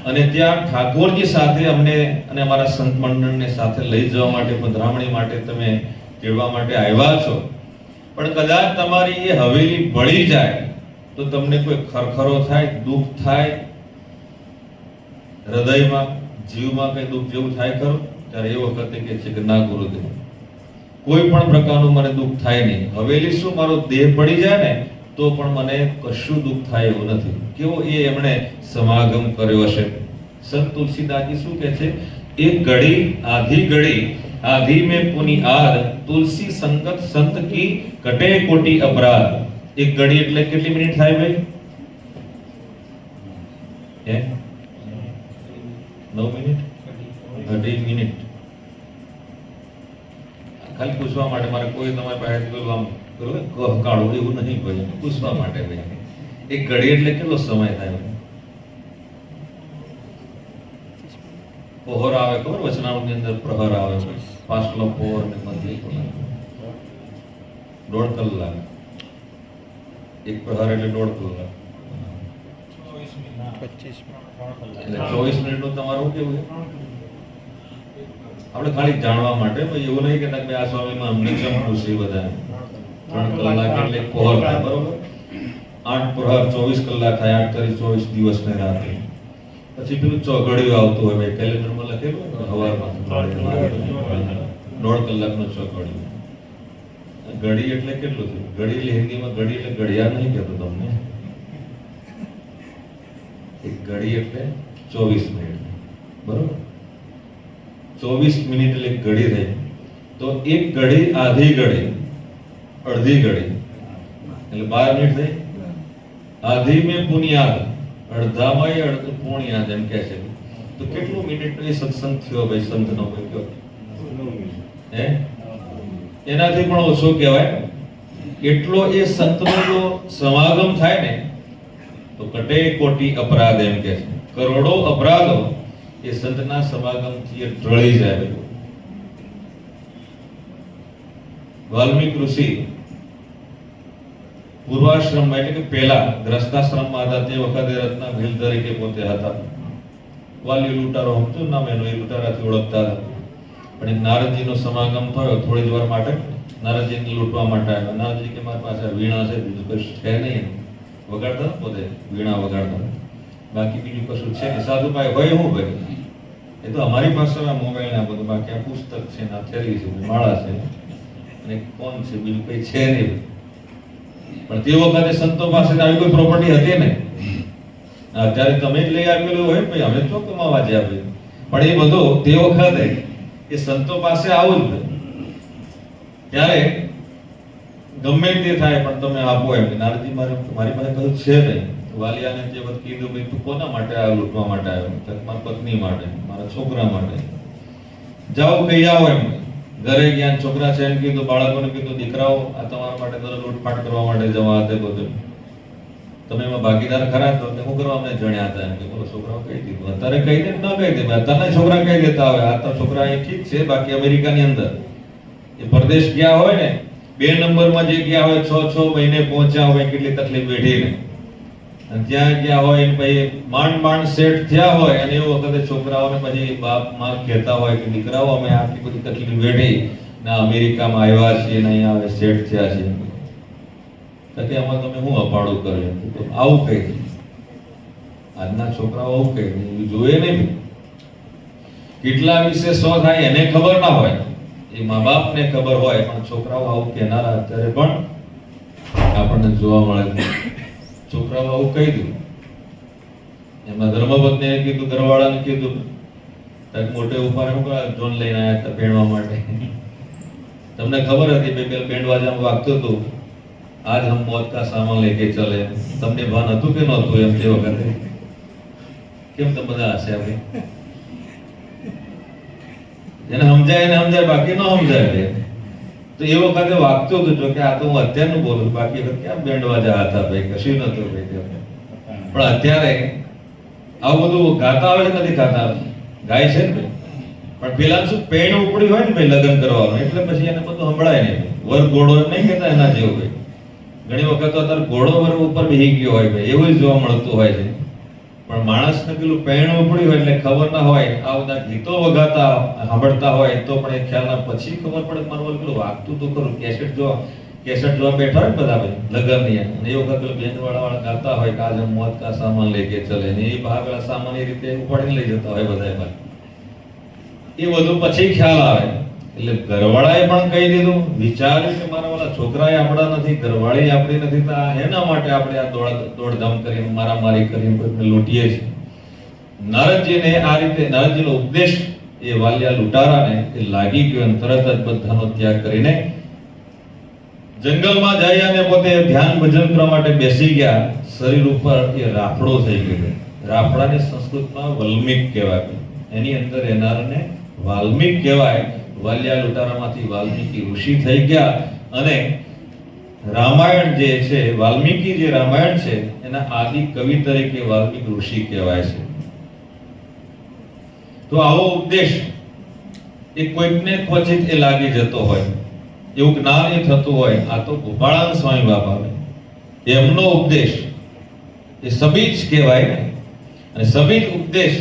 [SPEAKER 1] અને ત્યાં ઠાકોરજી સાથે અમને અને અમારા સંત મંડળને સાથે લઈ જવા માટે, પધરામણી માટે તમે તેડવા માટે આવ્યા છો. પણ કદાચ તમારી એ હવેલી બળી જાય તો તમને કોઈ ખરખરો થાય, દુઃખ થાય, હૃદયમાં, જીવમાં કઈ દુઃખ જેવું થાય ખરું? ત્યારે એ વખતે કહે છે કે ના ગુરુદેવ, કોઈ પણ પ્રકારનું મને દુઃખ થાય નહીં. હવેલી શું, મારો દેહ પડી જાય ને તો પણ મને કશું દુઃખ થાય એવું નથી. કેવો એ એમણે સમાગમ કર્યો છે. સંત તુલસીદાસજી શું કહે છે? એક ઘડી આધી ઘડી આધી में पुनि आद तुलसी संगत संत की कटे कोटि अपराध. એક ઘડી એટલે કેટલી મિનિટ થાય ભાઈ? 9 મિનિટ, 2 મિનિટ. ખાલી પૂછવા માટે, મારે કોઈ તમારી પાસે આમ કાળો એવું નહીં, ભાઈ પૂછવા માટે. ભાઈ એક ઘડી એટલે કેટલો સમય થાય? પહોર આવે ખબર વચનામૃતની અંદર પ્રહર આવે પાછલો પહોર ને મધ્ય પહોર 1.5 કલાક એક પ્રહર એટલે 1.5 કલાક 24 મિનિટનું તમારું કેવું છે આપણે ખાલી જાણવા માટે એવું નહીં કે આ સ્વામીમાં અમને ચમકું છે બધા 3 કલાક એટલે પહોર થાય બરોબર 8 પ્રહર 24 કલાક થાય 8 કરી 24 દિવસ ને રાતે પછી પેલું ચોઘડિયું આવતું હોય ભાઈ કેલેન્ડરમાં લખેલું હવારમાં 1.5 કલાકનો ચોઘડિયું ઘડી એટલે કેટલું થયું ઘડી હિન્દીમાં ઘડી એટલે ઘડિયાળ નહીં કહેતો તમને એક ઘડી એટલે 24 મિનિટ બરોબર 24 મિનિટ એટલે ઘડી થઈ તો એક ઘડી આધી ઘડી અડધી ઘડી એટલે 12 મિનિટ થઈ આધી મેં પુનિયાદ અડધામાં અડધું પુણ્યાદ એમ કહે છે તો કેટલું મિનિટ એ સત્સંગ થયો ભાઈ સંતનો કોઈ કયો હે એનાથી પણ ઓછો કહેવાય એટલો એ સંતનો જો સમાગમ થાય ને તો કટે કોટી અપરાધ એમ કે છે કરોડો અપરાધો એ સંતના સમાગમથી ઢળી જાય. વાલ્મીક ઋષિ પૂર્વાશ્રમમાં એટલે કે પહેલા ગ્રસ્તાશ્રમમાં હતા તે વખતે રત્ના ભીલ તરીકે પોતે હતા. વાલી લૂંટારો સમજો નામ એનો એ લૂંટારાથી ઓળખતા હતા. પણ એક નારદજીનો સમાગમ થયો થોડી જ વાર માટે નારદજીને લૂંટવા માટે આવ્યા. નારદજી કે મારી પાસે વીણા છે બીજું કશું છે નહીં વગાડતા પોતે વીણા વગાડતા બાકી બીજું કશું છે નહીં. સાધુભાઈ હોય હું ભાઈ એ તો અમારી પાસે મોબાઈલ ના બધું બાકી આ પુસ્તક છે ને આ થેલી છે માળા છે અને કોણ છે બીજું કઈ છે નહીં. પણ તે વખતે સંતો પાસે આવી કોઈ પ્રોપર્ટી હતી નહીં. અત્યારે તમે જ લઈ આપેલું હોય ભાઈ અમે તો કમાવા જ આપ્યું પણ એ બધું તે વખતે એ સંતો પાસે આવું જ ત્યારે ગમે તે થાય પણ તમે આપો એમ. નારદજી મારી પાસે કશું છે નહીં. વાલિયાને જે વખત કીધું ભાઈ તું કોના માટે આવ્યો લૂંટવા માટે આવ્યો? મારા પત્ની માટે મારા છોકરા માટે જાઓ કહી આવો એમ. ઘરે ગયા છોકરા છે એમ કીધું બાળકોને કીધું દીકરાઓ આ તમારા માટે લૂંટફાટ કરવા માટે જવા હતા બધું તમે એમાં ભાગીદાર ખરા તો શું કરવા અમને જણ્યા હતા એમ કે બોલો છોકરાઓ કહી દીધું. અત્યારે કહી દે ન કહી દે અત્યારના છોકરા કહી દેતા હોય આ તો છોકરા એ ઠીક છે બાકી અમેરિકાની અંદર એ પરદેશ ગયા હોય ને 2 નંબરમાં જે ગયા હોય 6 મહિને પહોંચ્યા હોય કેટલી તકલીફ વેઠીને અને ત્યાં ગયા હોય ને પછી માંડ સેટ થયા હોય અને એ વખતે છોકરાઓને પછી બાપ માં કહેતા હોય કે દીકરાઓ અમે આટલી બધી તકલીફ વેઠી ને અમેરિકામાં આવ્યા છીએ ને અહીંયા હવે સેટ થયા છીએ કે આમાં તમે શું અપાડું કર્યું તો આવું કહી દે. આજના છોકરાઓ આવું કહી દે જોઈએ નહીં. કેટલા વિશે 100 થાય એને ખબર ના હોય એ મા બાપને ખબર હોય પણ છોકરાઓ આવું કહેનારા અત્યારે પણ આપણને જોવા મળે. છોકરાઓ આવું કહી દીધું. એમના ધર્મપત્નીએ કીધું ઘરવાળાને કીધું મોટે ઉપર જોન લઈને આવ્યા હતા પહેણવા માટે. તમને ખબર હતી બે બેન્ડ વાજામાં વાગતું હતું આજ હમ મોત કા સામાન લેકે ચલે. તમને ભાન હતું કે નહોતું એમ તે વખતે? કેમ તમે બધા હશે આપણે જેને સમજાય એને સમજાય બાકી ન સમજાય. તો એ વખતે વાગતું હતું જો કે આ તો હું અત્યારનું બોલું બાકી ક્યાં બેન્ડ વાજા હતા ભાઈ કશું નતું ભાઈ. પણ અત્યારે આવું બધું ગાતા આવે છે નથી ગાતા ગાય છે ને પણ પેલા શું પેણ ઉપડી હોય ને ભાઈ લગ્ન કરવાનું એટલે પછી એને બધું સંભળાય નહીં. વર ઘોડો એમ નહીં કહેતા એના જેવું ભાઈ. ઘણી વખત અત્યારે ઘોડો વર ઉપર બેહી ગયો હોય ભાઈ એવું જોવા મળતું હોય છે. પણ માણસને પેલું પેણ ઉપડી હોય એટલે ખબર ના હોય આ બધા ગીતો વગાતા સાંભળતા હોય તો પણ એ ખ્યાલના પછી ખબર પડે મારું પેલું વાગતું તો ખરું. કેસેટ જોવા બેઠા હોય બધા ભાઈ લગનની અને એ વખત પેલું બેન્ડ વાળા ગાતા હોય કે આજે મોત કા સામાન લેકે ચલે ને એ ભાગલા સામાન એ રીતે ઉપાડીને લઈ જતા હોય બધા ભાઈ. એ બધું પછી ખ્યાલ આવે એટલે ઘરવાળાએ પણ કહી દીધું. વિચાર્યું કે મારા વાળા છોકરાએ આપણા નથી ઘરવાળી આપણી નથી તો એના માટે આપણે આ દોડધામ કરીને મારામારી કરીને કોઈને લૂંટીએ છીએ. નારદજીને આ રીતે નારદજીનો ઉપદેશ એ વાલિયા લૂંટારાને એ લાગી ગયો અને તરત જ બધાનો ત્યાગ કરીને જંગલમાં જઈ અને પોતે ધ્યાન ભજન કરવા માટે બેસી ગયા. શરીર ઉપર એ રાફડો થઈ ગયો. રાફડાને સંસ્કૃતમાં વલ્મીક કહેવાય. એની અંદર રહેનારને વાલ્મીક કહેવાય. વાલિયા લૂંટારામાંથી વાલ્મીકી ઋષિ થઈ ગયા અને રામાયણ જે છે વાલ્મીકી જે રામાયણ છે એના આદિ કવિ તરીકે વાલ્મીક ઋષિ કહેવાય છે. તો તો આવો ઉપદેશ એ કોઈકને ક્વચિત એ લાગી જતો હોય, એવું જ્ઞાન એ થતું હોય. આ તો ગોપાળાનંદ સ્વામી બાપા એમનો ઉપદેશ એ સબીજ કહેવાય ને. અને સબીજ ઉપદેશ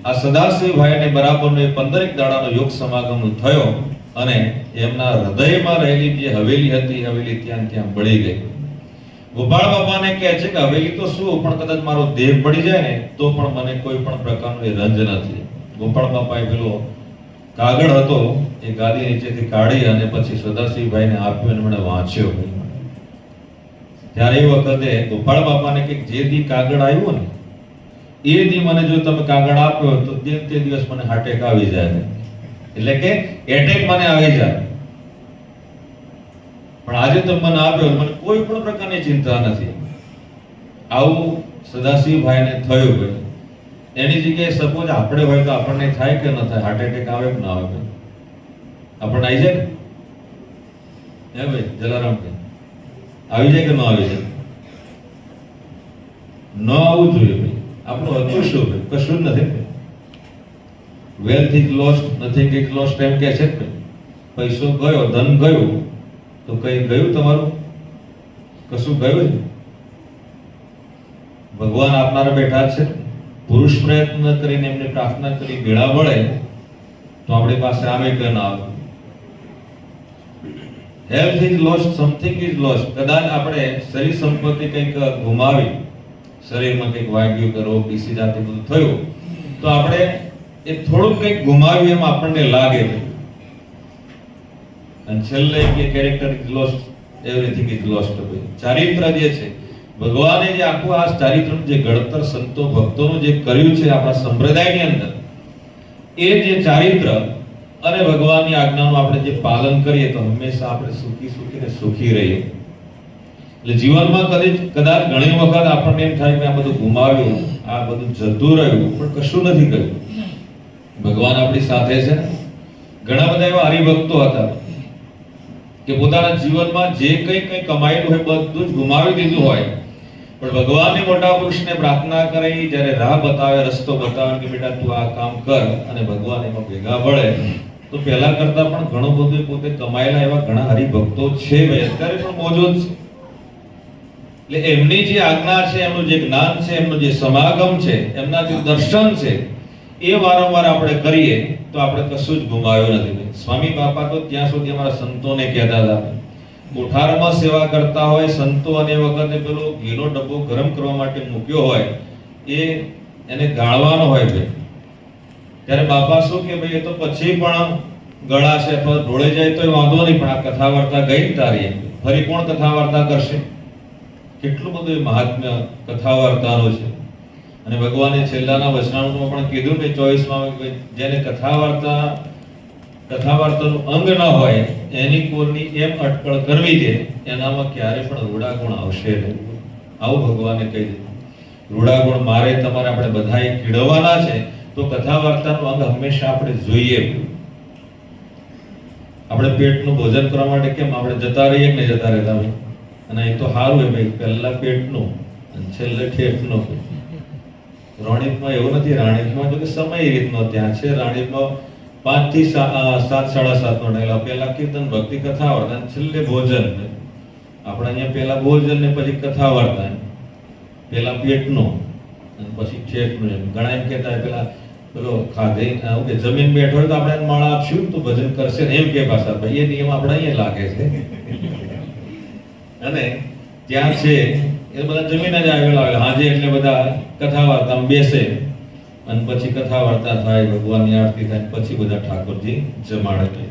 [SPEAKER 1] આ સદાશિવભાઈને બરાબરનો એ 15 દાડાનો યોગ સમાગમ થયો અને એમના હૃદયમાં રહેલી જે હવેલી હતી, હવેલી ત્યાં બળી ગઈ. ગોપાળ બાપાને કહે છે કે હવેલી તો શું, પણ કદાચ મારો દેહ પડી જાય ને તો પણ મને કોઈ પણ પ્રકારનો રંજ નથી. ગોપાળ બાપાએ પેલો કાગળ હતો એ ગાદી નીચેથી કાઢી અને પછી સદાશિવભાઈને આપ્યો અને મને વાંચ્યો. ત્યારે એ વખતે ગોપાળ બાપાને કે જે દી કાગળ આવ્યો ને એ દી મને જો તમે કાગળ આપ્યો તો તે દિવસ મને હાર્ટ એટેક આવી જાય, એટલે કે એટેક મને આવી જાય. પણ આજે તમે મને આપ્યો, મને કોઈ પણ પ્રકારની ચિંતા નથી. આવું સદાશિવભાઈને થયું ભાઈ. એની જગ્યાએ સપોઝ આપણે હોય તો આપણને થાય કે ન થાય, હાર્ટ એટેક આવે કે ના આવે? આપણને આવી જાય ને હે ભાઈ જલારામ કે આવી જાય કે ન આવી જાય? ન આવવું જોઈએ ભાઈ. આપણું હતું શું ભાઈ? કશું જ નથી. Wealth is lost, nothing is lost એમ કે છે ને. પૈસો ગયો, ધન ગયું તો કઈ ગયું તમારું? કશું ગયું? ભગવાન આપનારા બેઠા છે. પુરુષ પ્રયત્ન કરીને એમને પ્રાર્થના કરી ભેળા વળે તો આપણી પાસે આવે કે ના આવે? Health is lost, something is lost. કદાચ આપણે શરીર સંપત્તિ કંઈક ગુમાવી, શરીરમાં કંઈક વાગ્યું કે રોગ બીસી જાતે બધું થયું તો આપણે એ થોડુંક કંઈક ગુમાવ્યું એમ આપણને લાગે. અને છેલ્લે કે character is lost, everything is lost. ચારિત્ર જે છે ભગવાને જે આખું આ ચારિત્રનું જે ઘડતર સંતો ભક્તોનું જે કર્યું છે આપણા સંપ્રદાયની અંદર, એ જે ચારિત્ર અને ભગવાનની આજ્ઞાનું આપણે જે પાલન કરીએ તો હંમેશા આપણે સુખી રહીએ. એટલે જીવનમાં કદાચ ઘણી વખત આપણને એમ થાય કે આ બધું ગુમાવ્યું, આ બધું જતું રહ્યું, પણ કશું નથી કર્યું. ભગવાન આપણી સાથે છે. ઘણા બધા એવા હરિભક્તો હતા કે પોતાના જીવનમાં જે કંઈ કમાયેલું હોય બધું જ ગુમાવી દીધું હોય, પણ ભગવાનની મોટા પુરુષને પ્રાર્થના કરી, જ્યારે રાહ બતાવે, રસ્તો બતાવે કે બેટા તું આ કામ કર, અને ભગવાન એમાં ભેગા પડે તો પહેલા કરતા પણ ઘણું બધું પોતે કમાયેલા એવા ઘણા હરિભક્તો છે ભાઈ, અત્યારે પણ મોજૂદ છે. એટલે એમની જે આજ્ઞા છે, એમનું જે જ્ઞાન છે, એમનું જે સમાગમ છે, એમના જે દર્શન છે એ વારંવાર આપણે કરીએ તો આપણે કશું જ ગુમાવ્યું નથી. સ્વામી બાપા તો ત્યાં સુધી અમારા સંતોને કહેતા હતા, કોઠારમાં સેવા કરતા હોય સંતો અને એ વખતે પેલો ઘીનો ડબ્બો ગરમ કરવા માટે મૂક્યો હોય એને ગાળવાનો હોય ભાઈ, ત્યારે બાપા શું કે ભાઈ એ તો પછી પણ ગળાશે અથવા ઢોળે જાય તો વાંધો નહીં, પણ આ કથા વાર્તા ગઈ તારી, ફરી કોણ કથા વાર્તા કરશે? કેટલું બધું મહાત્મ્ય કથા વાર્તાનો છે. અને ભગવાને છેલ્લાના વચનામૃતમાં પણ કીધું કે 24માં જેને કથા વાર્તાનું અંગ ન હોય એની કોરની એમ અટકળ કરવી છે એનામાં ક્યારે પણ રૂડા ગુણ આવશે નહીં. આવું ભગવાને કહી દીધું. રૂડા ગુણ મારે તમારે આપણે બધાએ કેળવવાના છે તો કથા વાર્તાનું અંગ હંમેશા આપણે જોઈએ. આપણે પેટનું ભોજન કરવા માટે કેમ આપણે જતા રહીએ કે જતા રહેતા હોય? અને એ તો સારું હોય ભાઈ, પહેલા પેટનું અને છેલ્લે ઠેઠનું. રાણીપમાં એવું નથી. રાણીપમાં જો કે સમય એ રીતનો ત્યાં છે. રાણીપમાં 5 થી 7, 7:30 નો ટાઈમ. પહેલા કીર્તન, ભક્તિ, કથા વાર્તા, છેલ્લે ભોજન. આપણે અહીંયા પહેલા ભોજન ને પછી કથા વાર્તા, પહેલા પેટનું અને પછી ઠેઠનું. એમ ઘણા એમ કહેતા પેલા પેલો ખાધે કે જમીન બેઠો હોય તો આપણે માળા આપશું તો ભજન કરશે ને એમ કે પાછા ભાઈ એ નિયમ આપણે અહીંયા લાગે છે. અને ત્યાં છે એ બધા જમીન જ આવેલા હોય. હાજે એટલે બધા કથા વાર્તામાં બેસે અને પછી કથા વાર્તા થાય, ભગવાનની આરતી થાય, પછી બધા ઠાકોરજી જમાડે.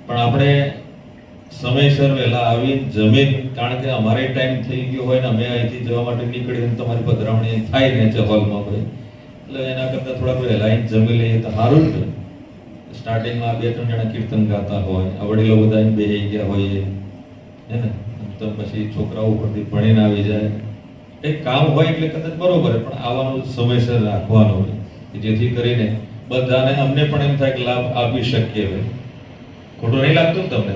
[SPEAKER 1] પણ આપણે સમયસર વહેલા આવી જમીન, કારણ કે અમારે ટાઈમ થઈ ગયો હોય ને અમે અહીંથી જવા માટે નીકળીએ તમારી પધરામણી થાય ને છે હોલમાં ભાઈ, એટલે એના કરતાં થોડાક વહેલા જમી લઈએ તો સારું જ. સ્ટાર્ટિંગમાં 2-3 જણા કીર્તન ગાતા હોય, વડીલો બધા બેસી ગયા હોય હે ને, તો પછી છોકરાઓ ઉપરથી ભણીને આવી જાય. એક કામ હોય એટલે કદાચ બરોબર, પણ આવવાનું સમયસર રાખવાનું હોય જેથી કરીને બધાને, અમને પણ એમ થાય કે લાભ આપી શકીએ. ભાઈ ખોટું નહીં લાગતું તમને?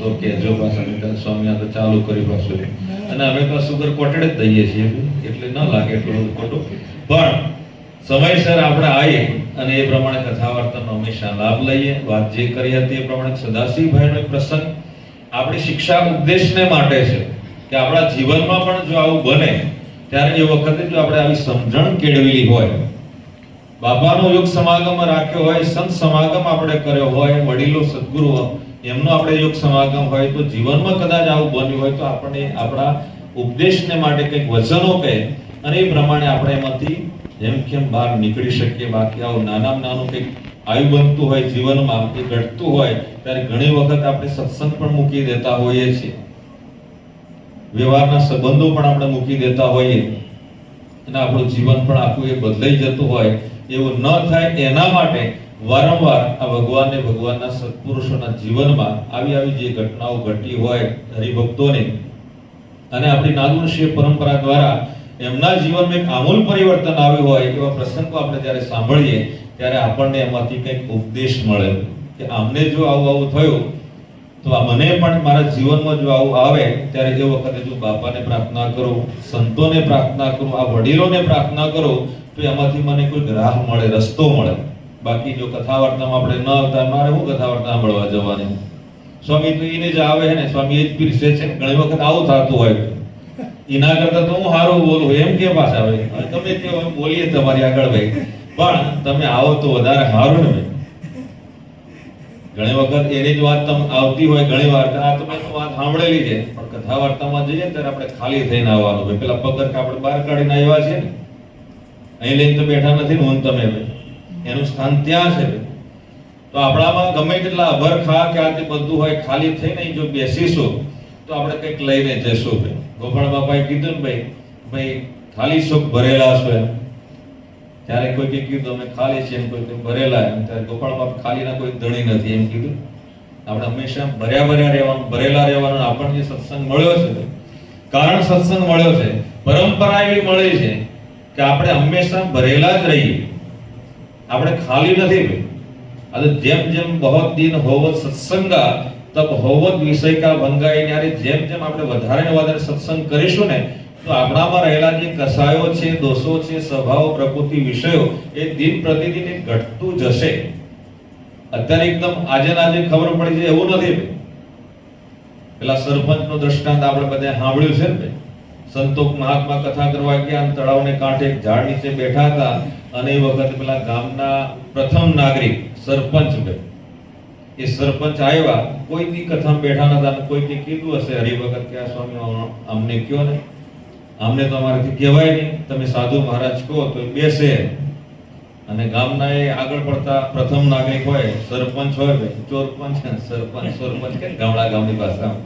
[SPEAKER 1] તો કેજો પાછા સ્વામી આ તો ચાલુ કરી પાછું. અને અમે તો સુગર કોટેડ જ દઈએ છીએ એટલે ન લાગે એટલું ખોટું. પણ સમયસર આપણે આવીએ અને એ પ્રમાણે કથા વાર્તાનો હંમેશા લાભ લઈએ. વાત જે કરી હતી એ પ્રમાણે સદાશિવભાઈનો એક પ્રસંગ આપણી શિક્ષા ઉપદેશને માટે છે કે આપણા જીવનમાં પણ જો આવું બને ત્યારે એ વખતે જો આપણે આવી સમજણ કેળવેલી હોય, બાપાનો યોગ સમાગમ રાખ્યો હોય, સંત સમાગમ આપણે કર્યો હોય, વડીલો સદગુરુ એમનો આપણે યોગ સમાગમ હોય, તો જીવનમાં કદાચ આવું બન્યું હોય તો આપણે આપણા ઉપદેશને માટે કંઈક વચનો કહે અને એ પ્રમાણે આપણે એમાંથી જેમ કેમ બહાર નીકળી શકીએ. બાકી આવું નાનામાં નાનું કંઈક આવ્યું બનતું હોય જીવનમાં, એ ઘટતું હોય ત્યારે ઘણી વખત આપણે સત્સંગ પણ મૂકી દેતા હોઈએ છીએ, વ્યવહારના સંબંધો પણ આપણે મૂકી દેતા હોઈએ અને આપણું જીવન પણ આખું એ બદલાઈ જતું હોય. એવું ન થાય એના માટે વારંવાર આ ભગવાનને, ભગવાનના સત્પુરુષોના જીવનમાં આવી જે ઘટનાઓ ઘટી હોય હરિભક્તોની અને આપણી નાદુરશીય પરંપરા દ્વારા એમના જીવનમાં એક આમૂલ પરિવર્તન આવ્યું હોય એવા પ્રસંગો આપણે જ્યારે સાંભળીએ ત્યારે આપણને એમાંથી કંઈક ઉપદેશ મળે કે આમને જો આવું થયું તો આ મને પણ મારા જીવનમાં જો આવું આવે ત્યારે એ વખતે જો બાપાને પ્રાર્થના કરું, સંતોને પ્રાર્થના કરું, આ વડીલોને પ્રાર્થના કરું તો એમાંથી મને કોઈ રાહ મળે, રસ્તો મળે. બાકી જો કથા વાર્તામાં આપણે ન આવતા, મારે હું કથા વાર્તા સાંભળવા જવાની? સ્વામી તો એને જ આવે ને, સ્વામી એ જ પીરસે છે. ઘણી વખત આવું થતું હોય, એના કરતા તો હું સારું બોલું એમ કે પાછા આવે તમે તે બોલીએ તમારી આગળ ભાઈ, પણ તમે આવો તો વધારે સારું ને. ઘણી વખત એની જ વાત તમને આવતી હોય, ઘણી વાર આ તમે તો વાત સાંભળેલી છે, પણ કથા વાર્તામાં જઈએ ત્યારે આપણે ખાલી થઈને આવવાનું હોય. પેલા પગર આપણે બહાર કાઢીને આવ્યા છે ને, અહીં લઈને તો બેઠા નથી ને હું તમે, એનું સ્થાન ત્યાં છે. તો આપણામાં ગમે તેટલા અભરખા કે આ તે બધું હોય, ખાલી થઈને જો બેસીશું તો આપણે કંઈક લઈને જઈશું. ભાઈ ગોપાળ બાપાએ કીધું ને ભાઈ ખાલી શોક ભરેલા છો એમ. ત્યારે કોઈ કીધું અમે ખાલી છે, એમ કોઈ ભરેલા એમ. ત્યારે ગોપાળ બાપા ખાલીના કોઈ ધણી નથી એમ કીધું. આપણે હંમેશા ભર્યા રહેવાનું, ભરેલા રહેવાનું. આપણને જે સત્સંગ મળ્યો છે, કારણ સત્સંગ મળ્યો છે, પરંપરા એવી મળી છે કે આપણે હંમેશા ભરેલા જ રહીએ, આપણે ખાલી નથી. ભાઈ જેમ જેમ બહોત દિન હોવત સત્સંગા તબ હોવત વિષય કા ભંગાઈ. જેમ જેમ આપણે વધારે ને વધારે સત્સંગ કરીશું ને તો આપણામાં રહેલા જે કસાયો છે, દોષો છે, સ્વભાવ, પ્રકૃતિ, વિષયો એ દિન પ્રતિદિન ઘટતું જશે. અત્યારે એકદમ આજે ખબર પડી છે એવું નથી. પેલા સરપંચનો દ્રષ્ટાંત આપણે બધા સાંભળ્યું છે ને. સંતોષ મહાત્મા કથા કરવા ગયા, તળાવને કાંઠે એક ઝાડ નીચે બેઠા હતા અને એ વખતે પેલા ગામના પ્રથમ નાગરિક સરપંચ ભાઈ, એ સરપંચ આવ્યા, કોઈ દી કથામાં બેઠા નતા. કોઈને કીધું હશે હરિભગત કે સ્વામી અમને કયો ને, અમને તો અમારાથી કહેવાય નહીં, તમે સાધુ મહારાજ કહો તો બેસે. અને ગામના એ આગળ પડતા પ્રથમ નાગરિક હોય, સરપંચ હોય ભાઈ, ચોરપંચ, સરપંચ કે ગામની ભાષામાં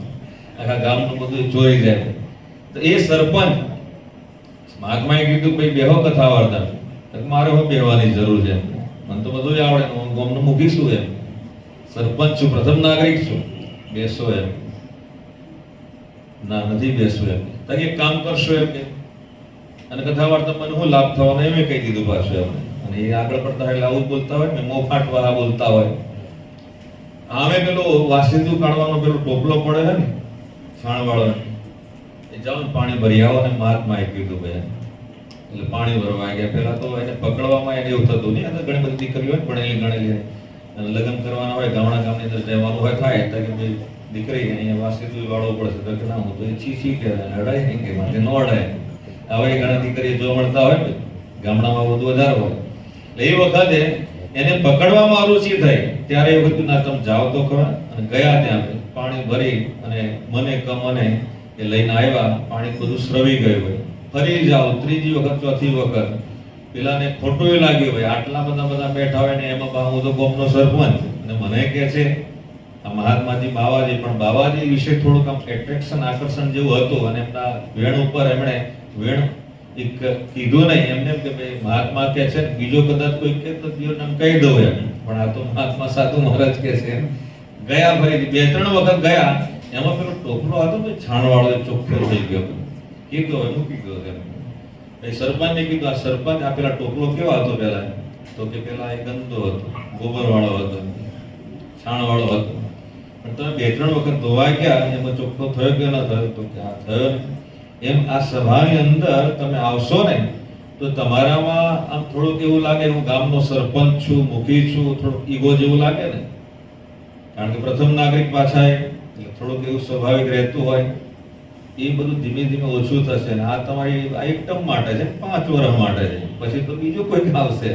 [SPEAKER 1] આખા ગામનું બધું ચોરી જાય. તો એ સરપંચ મહાત્માએ કીધું ભાઈ બેહો કથા વાર્તા. મારે હું બેહવાની જરૂર છે, મને તો બધું જ આવડે, હું ગામનું મૂકીશું એમ. સરપંચ છું, પ્રથમ નાગરિક છું, બેસો એમ. ના, નથી બેસવું એમ. તો એક કામ કરશો એમ કે, અને કથા વાર્તા મને શું લાભ થવાનો એમ કહી દીધું પાછું એમને. અને એ આગળ પડતા એટલે આવું બોલતા હોય ને, મોફાટ વાળા બોલતા હોય. આમે પેલો વાસિંદુ કાઢવાનો પેલો ટોપલો પડે છે ને છાણ વાળો, એ જાઓ ને પાણી ભરી આવો. ને મહાત્માએ કીધું ભાઈ, એટલે પાણી ભરવા ગયા. પેલા તો એને પકડવામાં એને એવું થતું નહીં. ઘણી બધી દીકરીઓ હોય ભણેલી ગણેલી, અને લગ્ન કરવાના હોય, ગામની અંદર રહેવાનું હોય, થાય તો કે ભાઈ દીકરી અહીંયા વાસિંદુ વાળો પડશે. તો કે ના, હું તો એ છી કે અડાય નહીં, કે માટે ન અડાય. હવે ઘણા દીકરીઓ જોવા મળતા હોય ને, ગામડામાં બધું વધારે હોય. એટલે એ વખતે એને પકડવામાં રુચિ થઈ. ત્યારે એ વખતે ના તમે જાઓ તો ખરા. અને ગયા ત્યાં પાણી ભરી અને મને એ લઈને આવ્યા. પાણી બધું સ્રવી ગયું હોય. ફરી જાઓ, ત્રીજી વખત, ચોથી વખત. પેલાને ખોટું એ લાગ્યું ભાઈ, આટલા બધા બેઠા હોય ને એમાં હું તો ગામનો સરપંચ, અને મને કે છે આ મહાત્માજી બાવાજી. પણ બાવાજી વિશે થોડુંક આમ એટ્રેક્શન, આકર્ષણ જેવું હતું. અને એમના વેણ ઉપર એમણે વેણ એક કીધું નહીં એમને કે ભાઈ મહાત્મા કે છે, બીજો કદાચ કોઈ કે તો દિયો નામ કહી દઉં એમ. પણ આ તો મહાત્મા સાધુ મહારાજ કે છે. ગયા ફરીથી 2-3 વખત ગયા. એમાં પેલો ટોપલો હતો ને છાણવાળો, ચોખ્ખો થઈ ગયો. કીધું મૂકી ગયો એમ. સરપંચને કીધું આ સરપંચ, આ પેલા ટોપલો કેવો હતો પેલા? તો કે પેલા એ ગંદો હતો, ગોબર વાળો હતો, છાણ વાળો હતો. પણ તમે 2-3 વખત ધોવા ગયા, એમાં ચોખ્ખો થયો કે ન થયો? તો કે આ થયો. એમ આ સભાની અંદર તમે આવશો ને તો તમારામાં આમ થોડુંક એવું લાગે હું ગામનો સરપંચ છું, મુખી છું, થોડુંક ઈગો જેવું લાગે ને, કારણ કે પ્રથમ નાગરિક પાછા એટલે થોડુંક એવું સ્વાભાવિક રહેતું હોય. એ બધું ધીમે ધીમે ઓછું થશે ને આ તમારી આ એક ટર્મ માટે છે, 5 વર્ષ માટે છે, પછી તો બીજું કોઈ આવશે.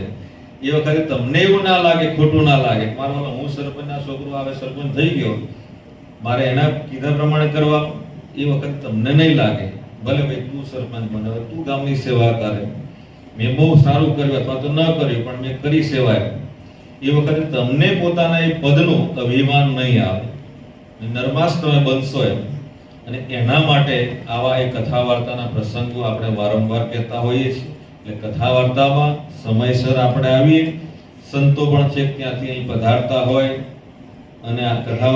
[SPEAKER 1] એ વખતે તમને એવું ના લાગે, ખોટું ના લાગે, મારો હું સરપંચના છોકરો આવે સરપંચ થઈ ગયો, મારે એના કીધા પ્રમાણે કરવા. એ વખતે તમને નહીં લાગે, ભલે ભાઈ તું સરપંચ બને, તું ગામની સેવા કરે, મેં બહુ સારું કર્યું અથવા તો ન કર્યું પણ મેં કરી સેવા. એ વખતે તમને પોતાના એ પદનું અભિમાન નહીં આવે, નરમાશ તમે બનશો એમ. અને એના માટે આવા એ કથા વાર્તાના પ્રસંગો આપણે વારંવાર કહેતા હોઈએ છીએ. એટલે કથા વાર્તામાં સમયસર આપણે આવીએ, સંતો પણ છે ત્યાંથી અહીં પધારતા હોય અને આ કથા